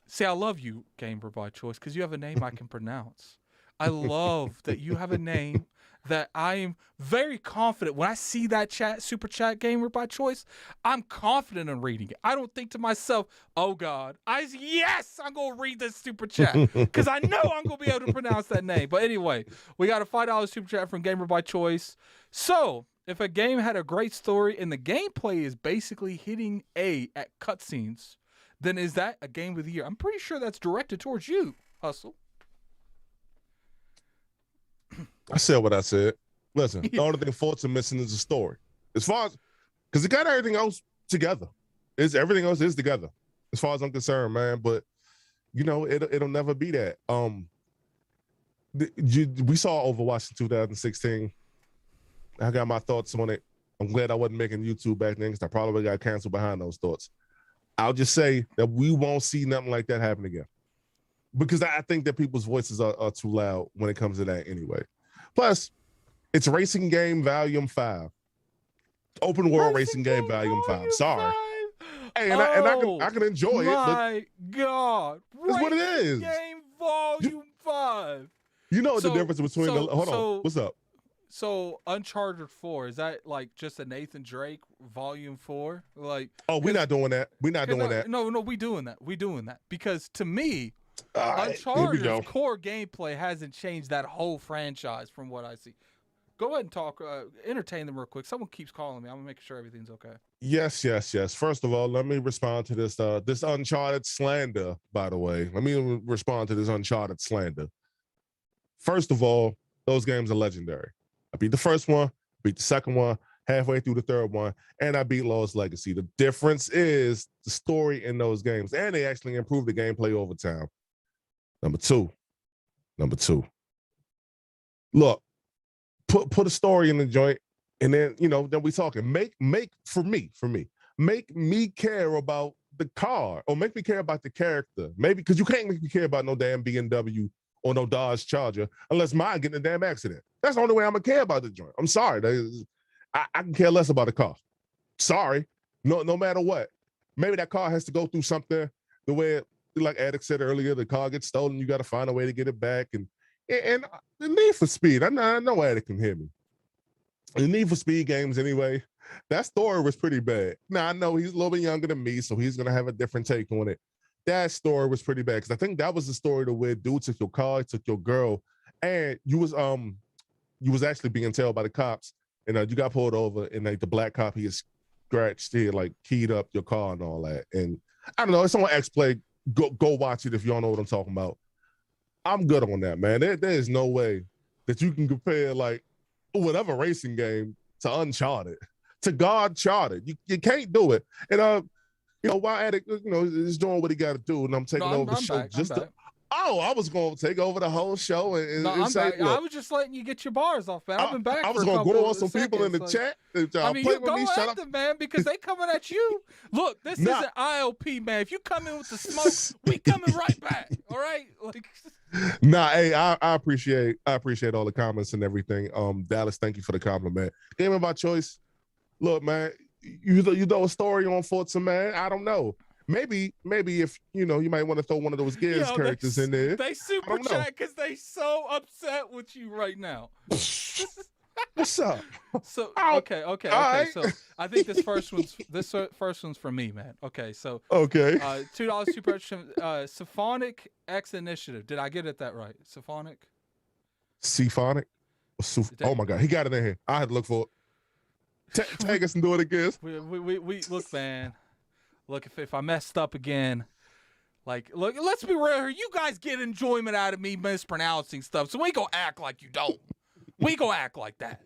See, I love you, Gamer by Choice, because you have a name I can pronounce. I love that you have a name that I am very confident. When I see that super chat, Gamer by Choice, I'm confident in reading it. I don't think to myself, oh God, yes, I'm going to read this super chat because I know I'm going to be able to pronounce that name. But anyway, we got a $5 super chat from Gamer by Choice. So if a game had a great story and the gameplay is basically hitting A at cutscenes, then is that a game of the year? I'm pretty sure that's directed towards you, Hustle. I said what I said. Listen, the only thing Forza missing is a story. As far as, because it got everything else together. Everything else is together, as far as I'm concerned, man. But you know, it'll never be that. We saw Overwatch in 2016. I got my thoughts on it. I'm glad I wasn't making YouTube back then because I probably got canceled behind those thoughts. I'll just say that we won't see nothing like that happen again. Because I think that people's voices are too loud when it comes to that anyway. Plus, it's Racing Game Volume 5. Open World Racing Game Volume 5. Sorry. Hey, and I can enjoy it. My God. That's what it is. Game Volume 5. You know the difference between hold on. What's up? So Uncharted 4, is that like just a Nathan Drake Volume 4? Like, oh, we're not doing that. We're not doing that. No, we doing that. We doing that. Because to me, right, Uncharted's core gameplay hasn't changed that whole franchise from what I see. Go ahead and talk. Entertain them real quick. Someone keeps calling me. I'm making sure everything's okay. Yes. First of all, let me respond to this this Uncharted slander, by the way. Let me respond to this Uncharted slander. First of all, those games are legendary. I beat the first one, beat the second one, halfway through the third one, and I beat Lost Legacy. The difference is the story in those games, and they actually improved the gameplay over time. Number two. Look, put a story in the joint, and then then we talking. Make for me, make me care about the car, or make me care about the character. Maybe because you can't make me care about no damn BMW or no Dodge Charger unless mine get in a damn accident. That's the only way I'm gonna care about the joint. I'm sorry, I can care less about the car. Sorry, no matter what. Maybe that car has to go through something the way, like Addict said earlier, the car gets stolen. You got to find a way to get it back, and the Need for Speed. I know Addict can hear me. The Need for Speed games, anyway. That story was pretty bad. Now I know he's a little bit younger than me, so he's gonna have a different take on it. That story was pretty bad because I think that was the story to where dude took your car, took your girl, and you was actually being tailed by the cops, and you got pulled over, and like the black cop he had scratched, he had like keyed up your car and all that. And I don't know, it's on X-Play. Go watch it if you don't know what I'm talking about. I'm good on that, man. There is no way that you can compare like whatever racing game to Uncharted, to God Charted. You can't do it. And while Addict, is doing what he got to do, and I'm taking over the show I was going to take over the whole show and say, look, I was just letting you get your bars off, man. I've been back. I was going to go on some people in the chat. I mean, you go at them, man, because they coming at you. Look, this isn't ILP, man. If you come in with the smoke, we coming right back. All right, like. Hey, I appreciate all the comments and everything. Dallas, thank you for the compliment. Game of my choice. Look, man, you know a story on Forza, man. I don't know. Maybe if you might want to throw one of those Gears characters in there. They super chat because they so upset with you right now. What's up? So okay. Right. So I think this first one's for me, man. Okay, so $2 super Symphonic X Initiative. Did I get it right? Symphonic. Oh my God, he got it in here. I had to look for it. Tag us and do it again. We look, man. Look, if I messed up again, like, look, let's be real here. You guys get enjoyment out of me mispronouncing stuff, so we ain't gonna act like you don't. We gonna act like that.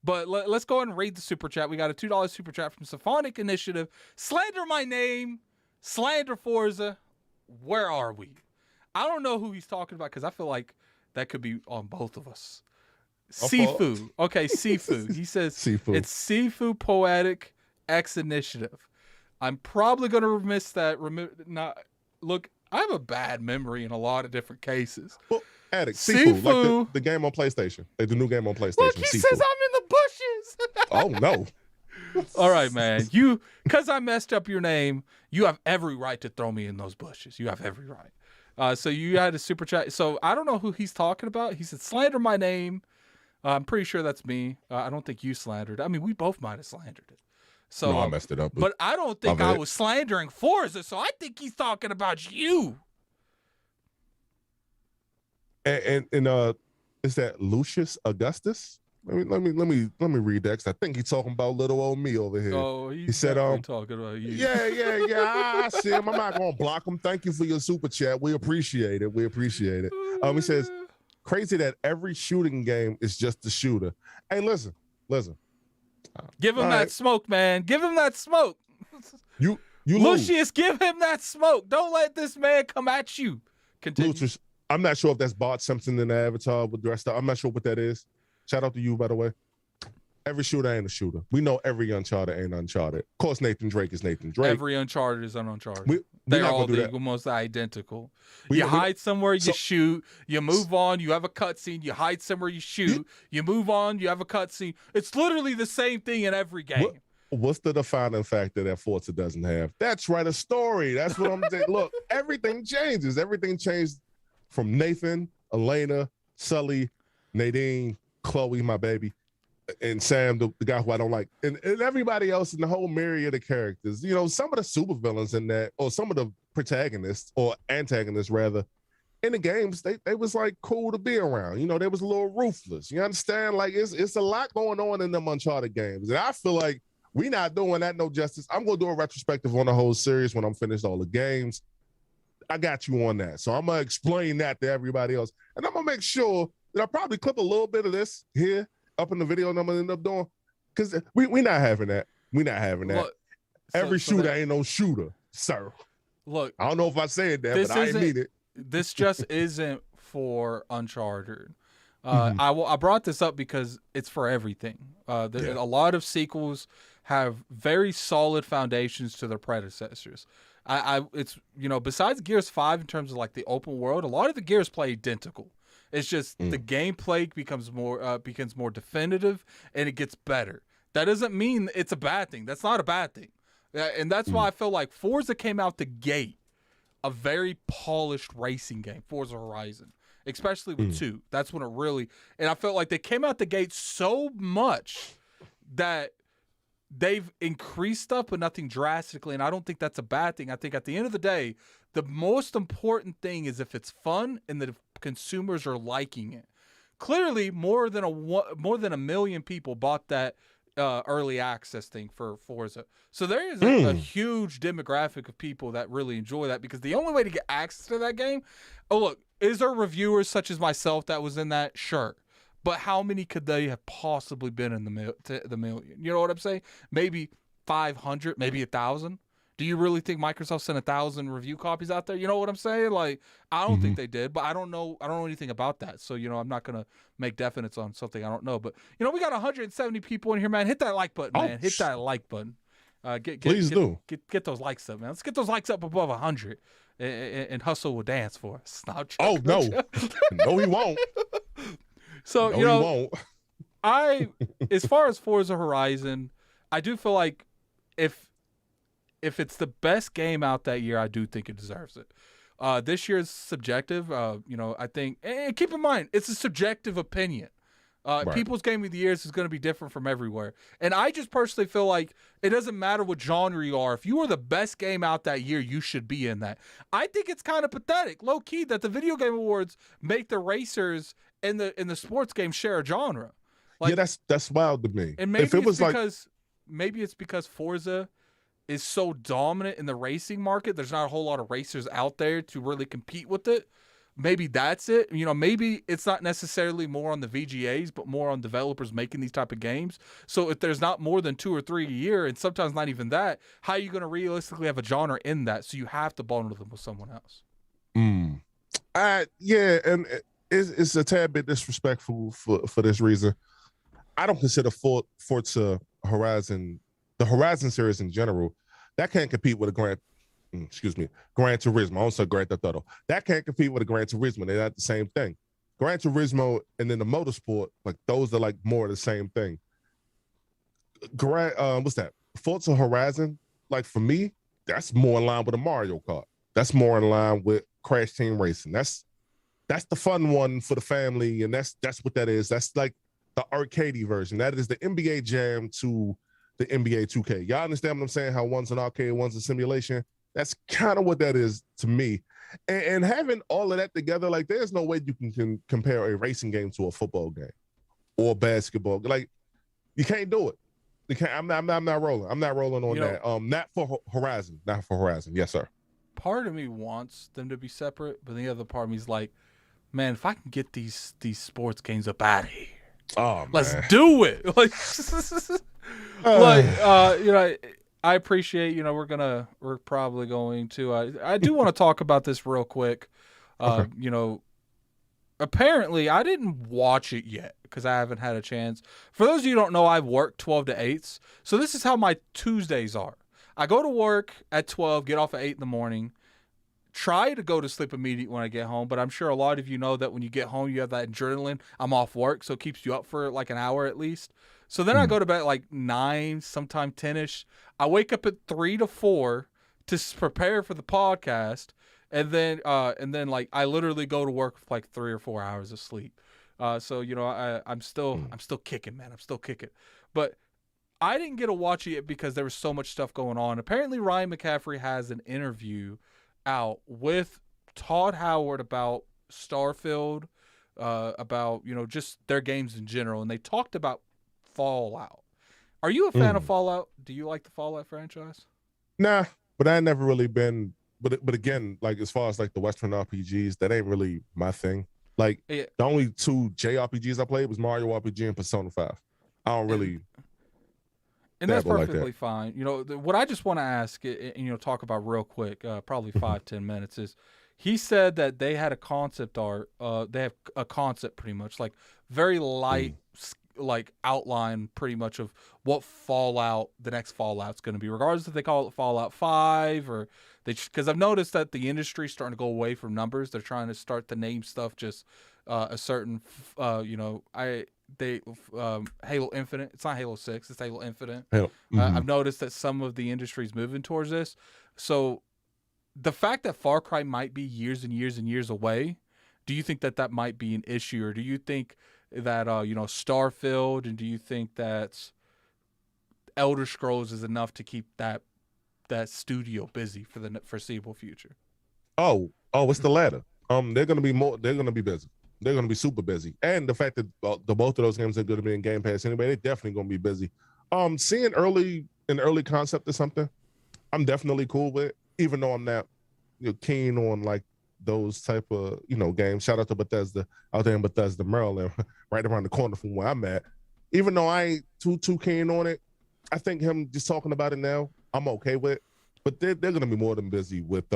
But let's go ahead and read the super chat. We got a $2 super chat from Symphonic Initiative. Slander my name. Slander Forza. Where are we? I don't know who he's talking about because I feel like that could be on both of us. Sifu. Okay, Sifu. He says Sifu. It's Sifu Poetic X Initiative. I'm probably going to miss that. Look, I have a bad memory in a lot of different cases. Well, Addict, Sifu, like the game on PlayStation. Like the new game on PlayStation. Look, he says I'm in the bushes. Oh, no. All right, man. Because I messed up your name, you have every right to throw me in those bushes. You have every right. So you had a super chat. So I don't know who he's talking about. He said, slander my name. I'm pretty sure that's me. I don't think you slandered. I mean, we both might have slandered it. So, no, I messed it up. But I don't think I was slandering Forza, so I think he's talking about you. And is that Lucius Augustus? Let me read that because I think he's talking about little old me over here. Oh, he said talking about you. Yeah. I see him. I'm not gonna block him. Thank you for your super chat. We appreciate it. He says, crazy that every shooting game is just a shooter. Hey, listen. Give him that smoke, man. Give him that smoke. You Lucius, give him that smoke. Don't let this man come at you. Continue. Lucius, I'm not sure if that's Bart Simpson in the Avatar with dressed up. I'm not sure what that is. Shout out to you, by the way. Every shooter ain't a shooter. We know every Uncharted ain't Uncharted. Of course, Nathan Drake is Nathan Drake. Every Uncharted is an Uncharted. They're all almost identical. You hide somewhere, you shoot. You move on, you have a cutscene. You hide somewhere, you shoot. You move on, you have a cutscene. It's literally the same thing in every game. What's the defining factor that Forza doesn't have? That's right, a story. That's what I'm saying. Look, everything changes. Everything changed from Nathan, Elena, Sully, Nadine, Chloe, my baby, and Sam, the guy who I don't like, and everybody else in the whole myriad of characters. Some of the supervillains in that, or some of the protagonists or antagonists rather, in the games, they was like cool to be around. They was a little ruthless. You understand? Like it's a lot going on in them Uncharted games, and I feel like we not doing that no justice. I'm gonna do a retrospective on the whole series when I'm finished all the games. I got you on that, so I'm gonna explain that to everybody else, and I'm gonna make sure that I probably clip a little bit of this here up in the video and I'm gonna end up doing, because we not having that. We not having that. Look, every shooter ain't no shooter, sir. Look, I don't know if I said that, but I ain't mean it. This just isn't for Uncharted. I brought this up because it's for everything. A lot of sequels have very solid foundations to their predecessors. It's besides Gears 5 in terms of like the open world, a lot of the Gears play identical. It's just the gameplay becomes more definitive and it gets better. That doesn't mean it's a bad thing. That's not a bad thing. And that's why I feel like Forza came out the gate a very polished racing game, Forza Horizon, especially with 2. That's when it really, and I felt like they came out the gate so much that they've increased stuff, but nothing drastically. And I don't think that's a bad thing. I think at the end of the day, the most important thing is if it's fun and that consumers are liking it. Clearly, more than a million people bought that early access thing for Forza. So there is a huge demographic of people that really enjoy that, because the only way to get access to that game, is there reviewers such as myself that was in that? Sure. But how many could they have possibly been in the million? You know what I'm saying? Maybe 500, maybe 1,000. Do you really think Microsoft sent 1,000 review copies out there? You know what I'm saying? Like, I don't think they did, but I don't know anything about that. So, I'm not going to make definites on something I don't know. But, we got 170 people in here, man. Hit that like button, man. Hit that like button. Please do. Get those likes up, man. Let's get those likes up above 100. And Hustle will dance for us. No, no, he won't. So, no, he won't. As far as Forza Horizon, I do feel like if it's the best game out that year, I do think it deserves it. This year's subjective. I think, and keep in mind, it's a subjective opinion. Right. People's Game of the Years is going to be different from everywhere. And I just personally feel like it doesn't matter what genre you are. If you are the best game out that year, you should be in that. I think it's kind of pathetic, low key, that the Video Game Awards make the racers and the sports game share a genre. Like, yeah, that's wild to me. And maybe it's because Forza is so dominant in the racing market. There's not a whole lot of racers out there to really compete with it. Maybe that's it. Maybe it's not necessarily more on the VGAs, but more on developers making these type of games. So if there's not more than 2 or 3 a year, and sometimes not even that, how are you going to realistically have a genre in that? So you have to bundle them with someone else. Yeah, and it's a tad bit disrespectful for this reason. I don't consider Forza Horizon, the Horizon series in general, that can't compete with a Gran Turismo. I don't say Gran Theft Auto. That can't compete with a Gran Turismo. They're not the same thing. Gran Turismo and then the motorsport, like those are like more of the same thing. What's that? Forza Horizon, like for me, that's more in line with a Mario Kart. That's more in line with Crash Team Racing. That's the fun one for the family, and that's what that is. That's like the arcadey version. That is the NBA Jam to the NBA 2K. Y'all understand what I'm saying? How one's an arcade, one's a simulation. That's kind of what that is to me. And having all of that together, like there's no way you can compare a racing game to a football game or basketball. Like you can't do it. You can't. I'm not rolling. I'm not rolling on that. Not for Horizon. Not for Horizon. Yes, sir. Part of me wants them to be separate, but the other part of me is like, man, if I can get these sports games up out of here, let's do it. I appreciate, we're probably going to, I do want to talk about this real quick. Okay. Apparently I didn't watch it yet because I haven't had a chance. For those of you who don't know, I work 12 to 8s. So this is how my Tuesdays are. I go to work at 12, get off at 8 in the morning, try to go to sleep immediately when I get home. But I'm sure a lot of you know that when you get home, you have that adrenaline. I'm off work, so it keeps you up for like an hour at least. So then I go to bed at like 9, sometime 10-ish. I wake up at 3 to 4 to prepare for the podcast. And then like I literally go to work with like 3 or 4 hours of sleep. I'm still kicking, man. I'm still kicking. But I didn't get to watch it because there was so much stuff going on. Apparently Ryan McCaffrey has an interview out with Todd Howard about Starfield, about, just their games in general. And they talked about Fallout. Are you a fan of Fallout? Do you like the Fallout franchise? Nah, but I never really been. But again, like as far as like the Western RPGs, that ain't really my thing. Like the only 2 JRPGs I played was Mario RPG and Persona 5. I don't really. And that's perfectly fine. What I just want to ask, talk about real quick, probably 5-10 minutes, is he said that they had a concept art. They have a concept pretty much, like very light, like outline pretty much of what Fallout, the next Fallout's going to be, regardless if they call it Fallout 5 or because I've noticed that the industry's starting to go away from numbers. They're trying to start to name stuff just a certain, Halo Infinite. It's not Halo 6. It's Halo Infinite. I've noticed that some of the industry's moving towards this. So the fact that Far Cry might be years and years and years away, do you think that might be an issue, or do you think that Starfield, and do you think that Elder Scrolls is enough to keep that studio busy for the foreseeable future. It's the latter. They're gonna be more. They're gonna be busy. They're gonna be super busy, and the fact that the both of those games are going to be in Game Pass anyway, they're definitely gonna be busy. Seeing an early concept or something, I'm definitely cool with. Even though I'm not keen on like those type of games. Shout out to Bethesda out there in Bethesda, Maryland, right around the corner from where I'm at. Even though I ain't too keen on it, I think him just talking about it now, I'm okay with. But they're gonna be more than busy with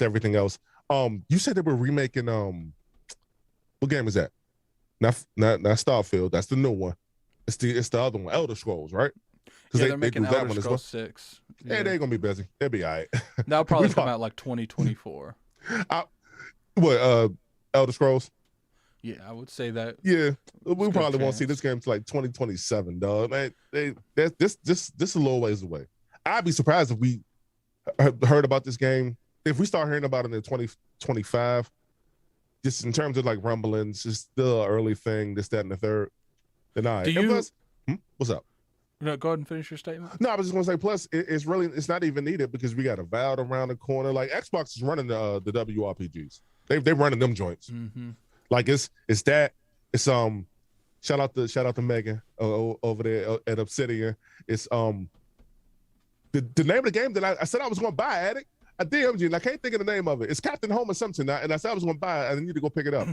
everything else. You said they were remaking what game is that? Not Starfield. That's the new one. It's the other one, Elder Scrolls, right? Yeah, they're making Elder Scrolls 6. Yeah, they're gonna be busy. They'll be all right. That'll probably come out like 2024. Elder Scrolls? Yeah, I would say that. Yeah, we probably won't see this game until like 2027, dog. Man, this is a little ways away. I'd be surprised if we heard about this game. If we start hearing about it in 2025, just in terms of like rumblings, just still an early thing, this, that, and the third. Then all right. What's up? No, go ahead and finish your statement. No, I was just gonna say. Plus, it's not even needed because we got a Avowed around the corner. Like Xbox is running the WRPGs. They're running them joints. Mm-hmm. Like it's shout out to Megan over there at Obsidian. It's the name of the game that I said I was gonna buy, Addict. I DM'd you and I can't think of the name of it. It's Captain Home or something. And I said I was gonna buy it and I need to go pick it up.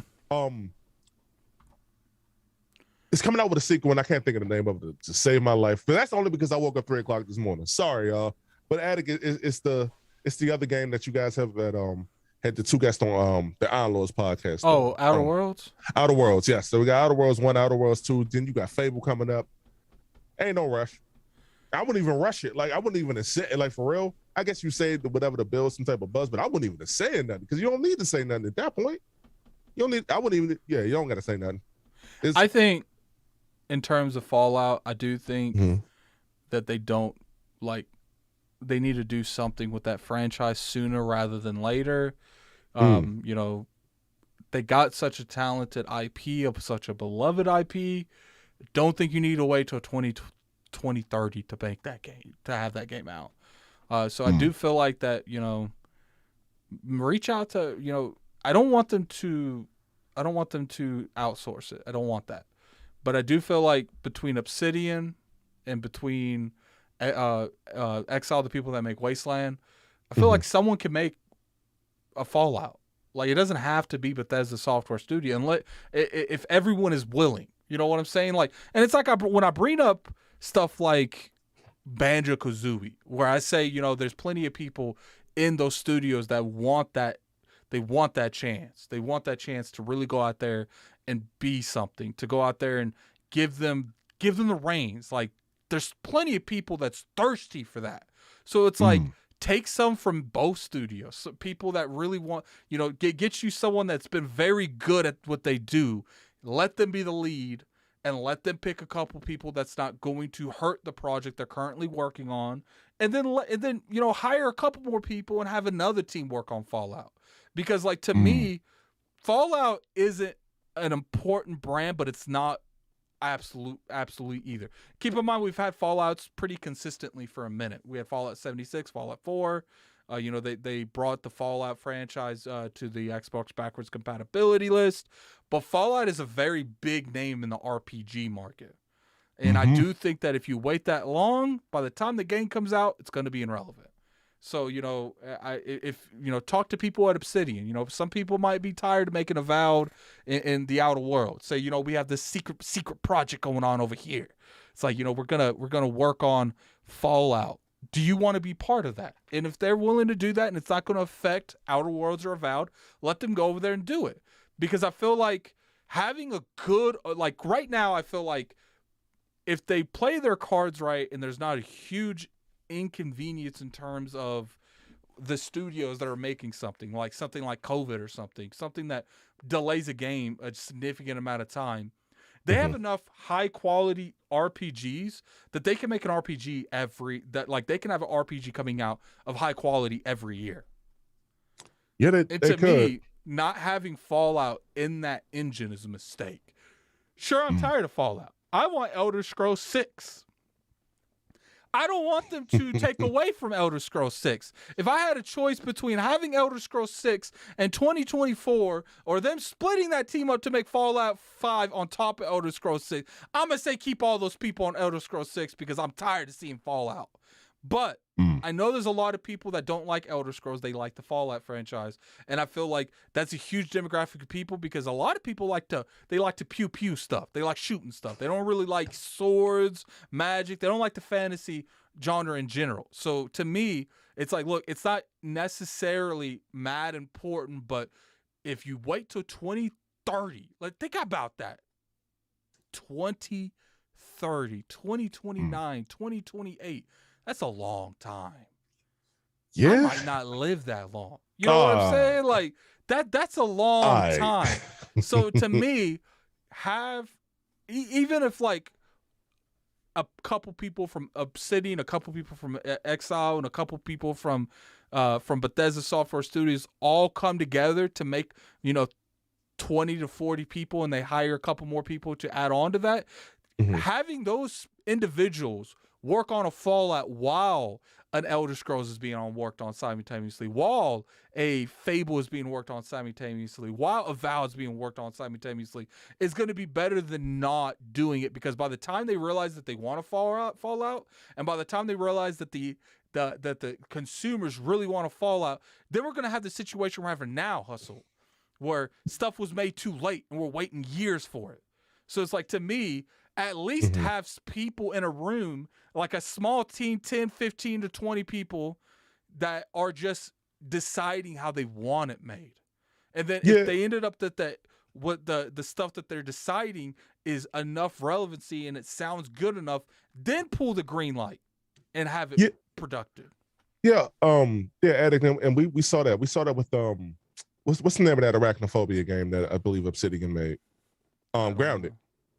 It's coming out with a sequel and I can't think of the name of it to save my life. But that's only because I woke up 3:00 this morning. Sorry, y'all. But Addict it's the other game that you guys have that had the two guests on the Iron Lords podcast. Oh, Outer Worlds? Outer Worlds, yes. So we got Outer Worlds 1, Outer Worlds 2. Then you got Fable coming up. Ain't no rush. I wouldn't even rush it. Like I wouldn't even say it. Like for real. I guess you say whatever to build some type of buzz, but I wouldn't even say nothing because you don't need to say nothing at that point. You don't got to say nothing. I think in terms of Fallout, I do think that they need to do something with that franchise sooner rather than later. They got such a talented IP of such a beloved IP. Don't think you need to wait till 2030 to make that game, to have that game out. So I do feel like that, reach out to, I don't want them to outsource it. I don't want that. But I do feel like between Obsidian and between Exile, the people that make Wasteland, I feel like someone can make a Fallout. Like it doesn't have to be Bethesda Software Studio, and if everyone is willing. You know what I'm saying? Like, and it's like when I bring up stuff like Banjo-Kazooie, where I say, there's plenty of people in those studios that want that. They want that chance. They want that chance to really go out there and be something, to go out there and give them the reins. Like there's plenty of people that's thirsty for that. So it's like, take some from both studios. So people that really want, get you someone that's been very good at what they do. Let them be the lead and let them pick a couple people that's not going to hurt the project they're currently working on. And then hire a couple more people and have another team work on Fallout. Because like to me, Fallout isn't an important brand, but it's not absolute either. Keep in mind we've had Fallouts pretty consistently for a minute. We had Fallout 76, Fallout 4. They brought the Fallout franchise to the Xbox backwards compatibility list, but Fallout is a very big name in the RPG market. And I do think that if you wait that long, by the time the game comes out, it's going to be irrelevant. So, talk to people at Obsidian. Some people might be tired of making Avowed in the Outer World. Say, we have this secret project going on over here. It's like, we're gonna work on Fallout. Do you want to be part of that? And if they're willing to do that and it's not going to affect Outer Worlds or Avowed, let them go over there and do it. Because I feel like having a good, like right now, I feel like if they play their cards right and there's not a huge inconvenience in terms of the studios that are making something like COVID or something that delays a game a significant amount of time, they have enough high quality RPGs that they can make an RPG they can have an RPG coming out of high quality every year. Yeah, they to could. Me, not having Fallout in that engine is a mistake. Sure, I'm tired of Fallout. I want Elder Scrolls 6. I don't want them to take away from Elder Scrolls 6. If I had a choice between having Elder Scrolls 6 and 2024 or them splitting that team up to make Fallout 5 on top of Elder Scrolls 6, I'm going to say keep all those people on Elder Scrolls 6 because I'm tired of seeing Fallout. But I know there's a lot of people that don't like Elder Scrolls. They like the Fallout franchise. And I feel like that's a huge demographic of people because a lot of people like to pew pew stuff. They like shooting stuff. They don't really like swords, magic. They don't like the fantasy genre in general. So to me, it's like, look, it's not necessarily mad important, but if you wait till 2030, like think about that. 2030, 2029, 2028. That's a long time. Yeah. I might not live that long. You know what I'm saying? Like that's a long time. So to me, even if like a couple people from Obsidian, a couple people from Exile, and a couple people from Bethesda Software Studios all come together to make, 20 to 40 people and they hire a couple more people to add on to that, having those individuals work on a Fallout while an Elder Scrolls is being worked on simultaneously, while a Fable is being worked on simultaneously, while a Vow is being worked on simultaneously, is going to be better than not doing it, because by the time they realize that they want to Fallout, and by the time they realize that the consumers really want to Fallout, then we're going to have the situation we're having now, Hustle, where stuff was made too late and we're waiting years for it. So it's like, to me, at least have people in a room, like a small team, 10, 15 to 20 people that are just deciding how they want it made. And then if they ended up that what the stuff that they're deciding is enough relevancy and it sounds good enough, then pull the green light and have it productive. Yeah. Addict, and we saw that. We saw that with what's the name of that arachnophobia game that I believe Obsidian made? Grounded.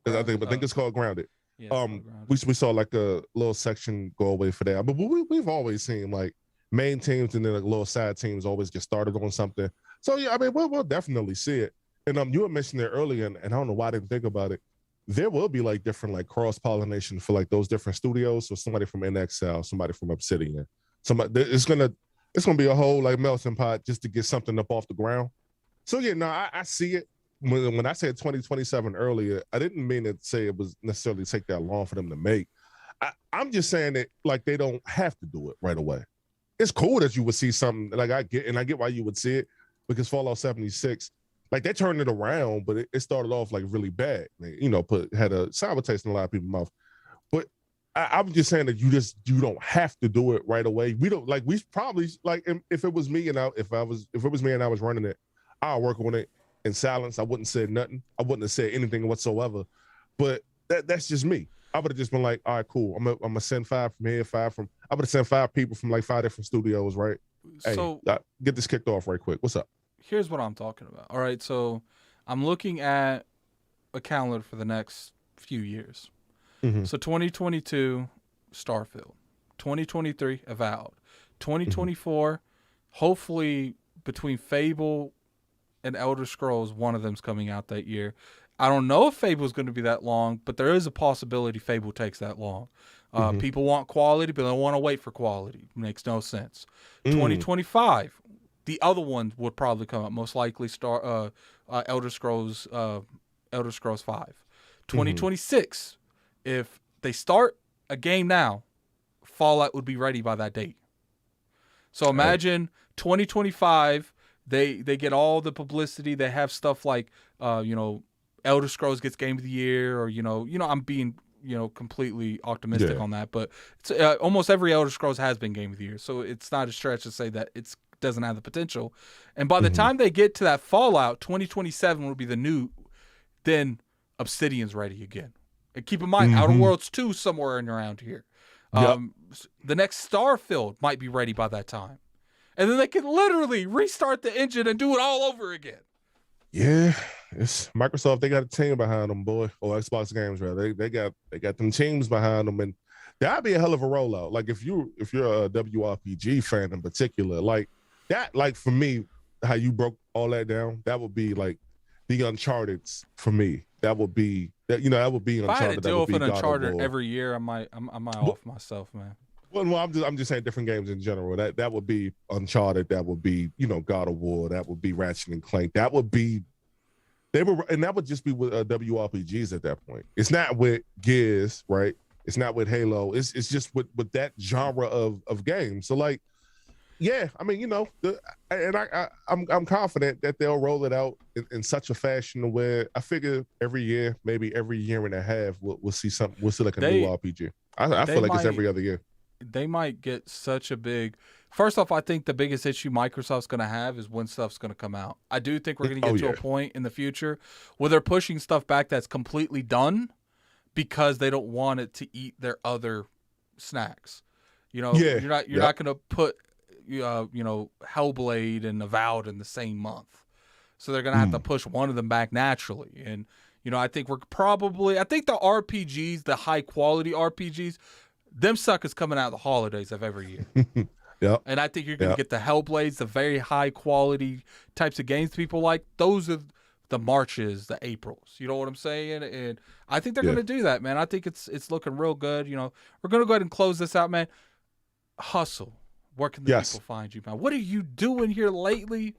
I think it's called Grounded. Yeah, we saw like a little section go away for that, but we've always seen like main teams and then like little side teams always get started on something. So yeah, I mean we'll definitely see it. And you had mentioned it earlier, and I don't know why I didn't think about it. There will be like different like cross pollination for like those different studios. So somebody from NXL, somebody from Obsidian, it's gonna be a whole like melting pot just to get something up off the ground. So yeah, no, I see it. When I said 2027 earlier, I didn't mean to say it was necessarily take that long for them to make. I'm just saying that like they don't have to do it right away. It's cool that you would see something like I get why you would see it, because Fallout 76, like they turned it around, but it started off like really bad. Had a sour taste in a lot of people's mouth. But I'm just saying that you don't have to do it right away. We don't like we probably like if it was me and if it was me and I was running it, I'll work on it in silence. I wouldn't say nothing. I wouldn't have said anything whatsoever. But that's just me. I would have just been like, all right, cool. I'm gonna send 5 from here, 5 from. I would have sent 5 people from like 5 different studios, right? So hey, get this kicked off right quick. What's up? Here's what I'm talking about. All right, so I'm looking at a calendar for the next few years. So 2022, Starfield. 2023, Avowed. 2024, hopefully between Fable and Elder Scrolls, one of them's coming out that year. I don't know if Fable's going to be that long, but there is a possibility Fable takes that long. People want quality, but they don't want to wait for quality. Makes no sense. 2025, the other one would probably come up, most likely Elder Scrolls 5. 2026, if they start a game now, Fallout would be ready by that date. So imagine 2025, they get all the publicity. They have stuff like, Elder Scrolls gets Game of the Year, or I'm being completely optimistic on that, but it's, almost every Elder Scrolls has been Game of the Year, so it's not a stretch to say that it doesn't have the potential. And by the time they get to that Fallout, 2027 will be the new. Then Obsidian's ready again. And keep in mind, Outer Worlds 2 somewhere in around here. The next Starfield might be ready by that time. And then they can literally restart the engine and do it all over again. Yeah, it's Microsoft. They got a team behind them, boy. Or Xbox Games, rather. They got them teams behind them, and that'd be a hell of a rollout. Like if you're a WRPG fan in particular, like that, like for me, how you broke all that down, that would be like the Uncharted's for me. That would be that would be Uncharted. If I had to deal with an Uncharted every year, I might off myself, man. Well, I'm just saying different games in general. That would be Uncharted. That would be God of War. That would be Ratchet and Clank. That would be and that would just be with WRPGs at that point. It's not with Gears, right? It's not with Halo. It's just with that genre of games. So like, yeah, I mean, I'm confident that they'll roll it out in such a fashion where I figure every year, maybe every year and a half, we'll see something. We'll see like a new RPG. I feel like it's every other year. They might get such a big. First off, I think the biggest issue Microsoft's going to have is when stuff's going to come out. I do think we're going to get to a point in the future where they're pushing stuff back that's completely done because they don't want it to eat their other snacks. You're not going to put Hellblade and Avowed in the same month. So they're going to have to push one of them back naturally. And I think the RPGs, the high quality RPGs, them suckers coming out of the holidays of every year. Yep. And I think you're going to get the Hellblades, the very high quality types of games people like. Those are the Marches, the Aprils. You know what I'm saying? And I think they're going to do that, man. I think it's looking real good. We're going to go ahead and close this out, man. Hustle. Where can the people find you, man? What are you doing here lately?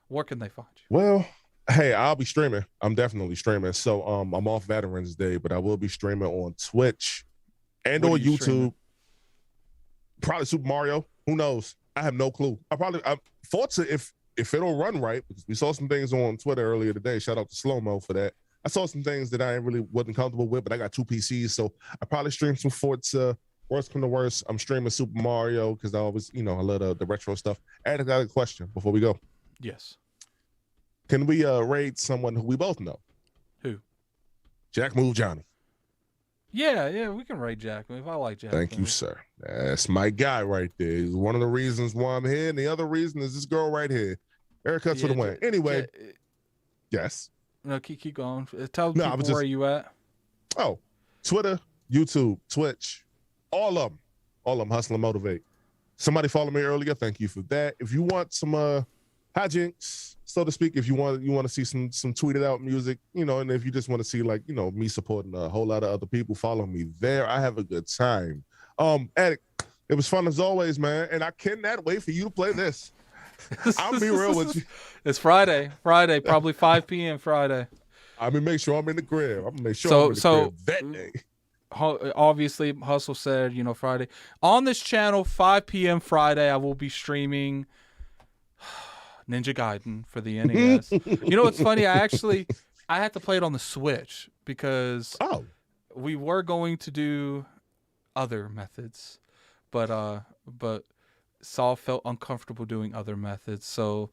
Where can they find you? Well, hey, I'll be streaming. I'm definitely streaming. So I'm off Veterans Day, but I will be streaming on Twitch and on YouTube. Streaming? Probably Super Mario. Who knows? I have no clue. Forza, if it'll run right, because we saw some things on Twitter earlier today. Shout out to Slow Mo for that. I saw some things that I really wasn't comfortable with, but I got 2 PCs, so I probably stream some Forza. Worst come to worst, I'm streaming Super Mario because I always, I love the retro stuff. I got a question before we go. Yes. Can we raid someone who we both know? Who? Jack Move Johnny. Yeah, we can raid Jack Move. I like Jack. Thank you, sir. That's my guy right there. He's one of the reasons why I'm here, and the other reason is this girl right here. Haircuts for the win. Anyway, yes. No, keep going. Tell people where you at. Oh, Twitter, YouTube, Twitch, all of them. Hustle and Motivate. Somebody followed me earlier. Thank you for that. If you want some hijinks, so to speak, if you want to see some tweeted out music, and if you just want to see me supporting a whole lot of other people, follow me there. I have a good time. Attic, it was fun as always, man, and I cannot wait for you to play this. I'll be real with you. It's Friday, probably 5 p.m. Friday. I'm gonna make sure I'm in the crib. I'm gonna make sure I'm in the crib that day. Obviously, Hustle said, Friday. On this channel, 5 p.m. Friday, I will be streaming Ninja Gaiden for the NES. What's funny? I had to play it on the Switch because we were going to do other methods, but Saul felt uncomfortable doing other methods. So,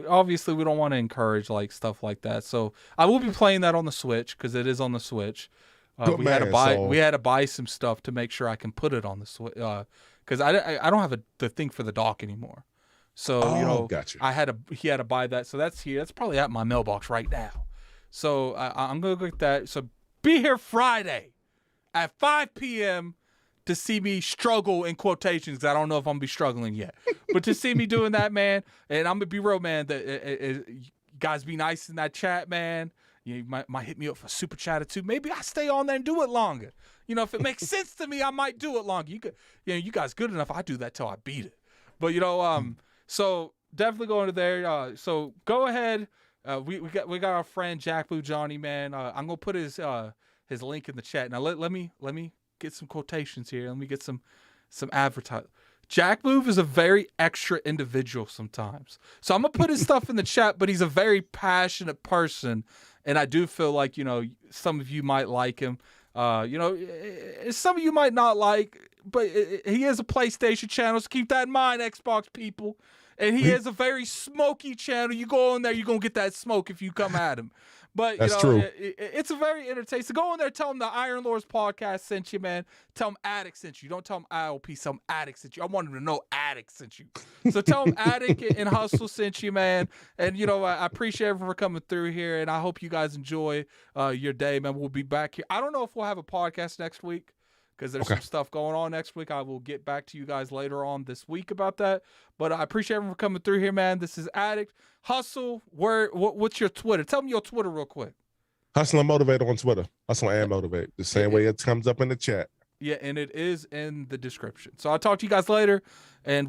obviously we don't want to encourage stuff like that. So I will be playing that on the Switch because it is on the Switch. We had to buy some stuff to make sure I can put it on the Switch because I don't have the thing for the dock anymore. So gotcha. He had to buy that. So that's here. That's probably at my mailbox right now. So I'm gonna get that. So be here Friday at 5 p.m. to see me struggle in quotations. Because I don't know if I'm gonna be struggling yet, but to see me doing that, man. And I'm gonna be real, man. You guys be nice in that chat, man. You might hit me up for super chat or two. Maybe I stay on there and do it longer. If it makes sense to me, I might do it longer. You guys good enough. I do that till I beat it. But so definitely go into there. So go ahead. We got our friend Jack Blue Johnny, man. I'm gonna put his link in the chat. Now let me get some quotations here. Let me get some advertising. Jack Move is a very extra individual sometimes. So I'm gonna put his stuff in the chat, but he's a very passionate person, and I do feel like some of you might like him. Some of you might not like, but he is a PlayStation channel, so keep that in mind, Xbox people. And he has a very smoky channel. You go in there, you're going to get that smoke if you come at him. But, that's true. It's a very entertaining. So go in there, tell him the Iron Lords podcast sent you, man. Tell him Addict sent you. Don't tell him ILP, tell him Addict sent you. I want him to know Addict sent you. So tell him Addict and Hustle sent you, man. And, I appreciate everyone for coming through here. And I hope you guys enjoy your day, man. We'll be back here. I don't know if we'll have a podcast next week, because there's some stuff going on next week. I will get back to you guys later on this week about that. But I appreciate everyone for coming through here, man. This is Addict. Hustle, what's your Twitter? Tell me your Twitter real quick. Hustle and Motivate on Twitter. Hustle and Motivate. The same way it comes up in the chat. Yeah, and it is in the description. So I'll talk to you guys later, and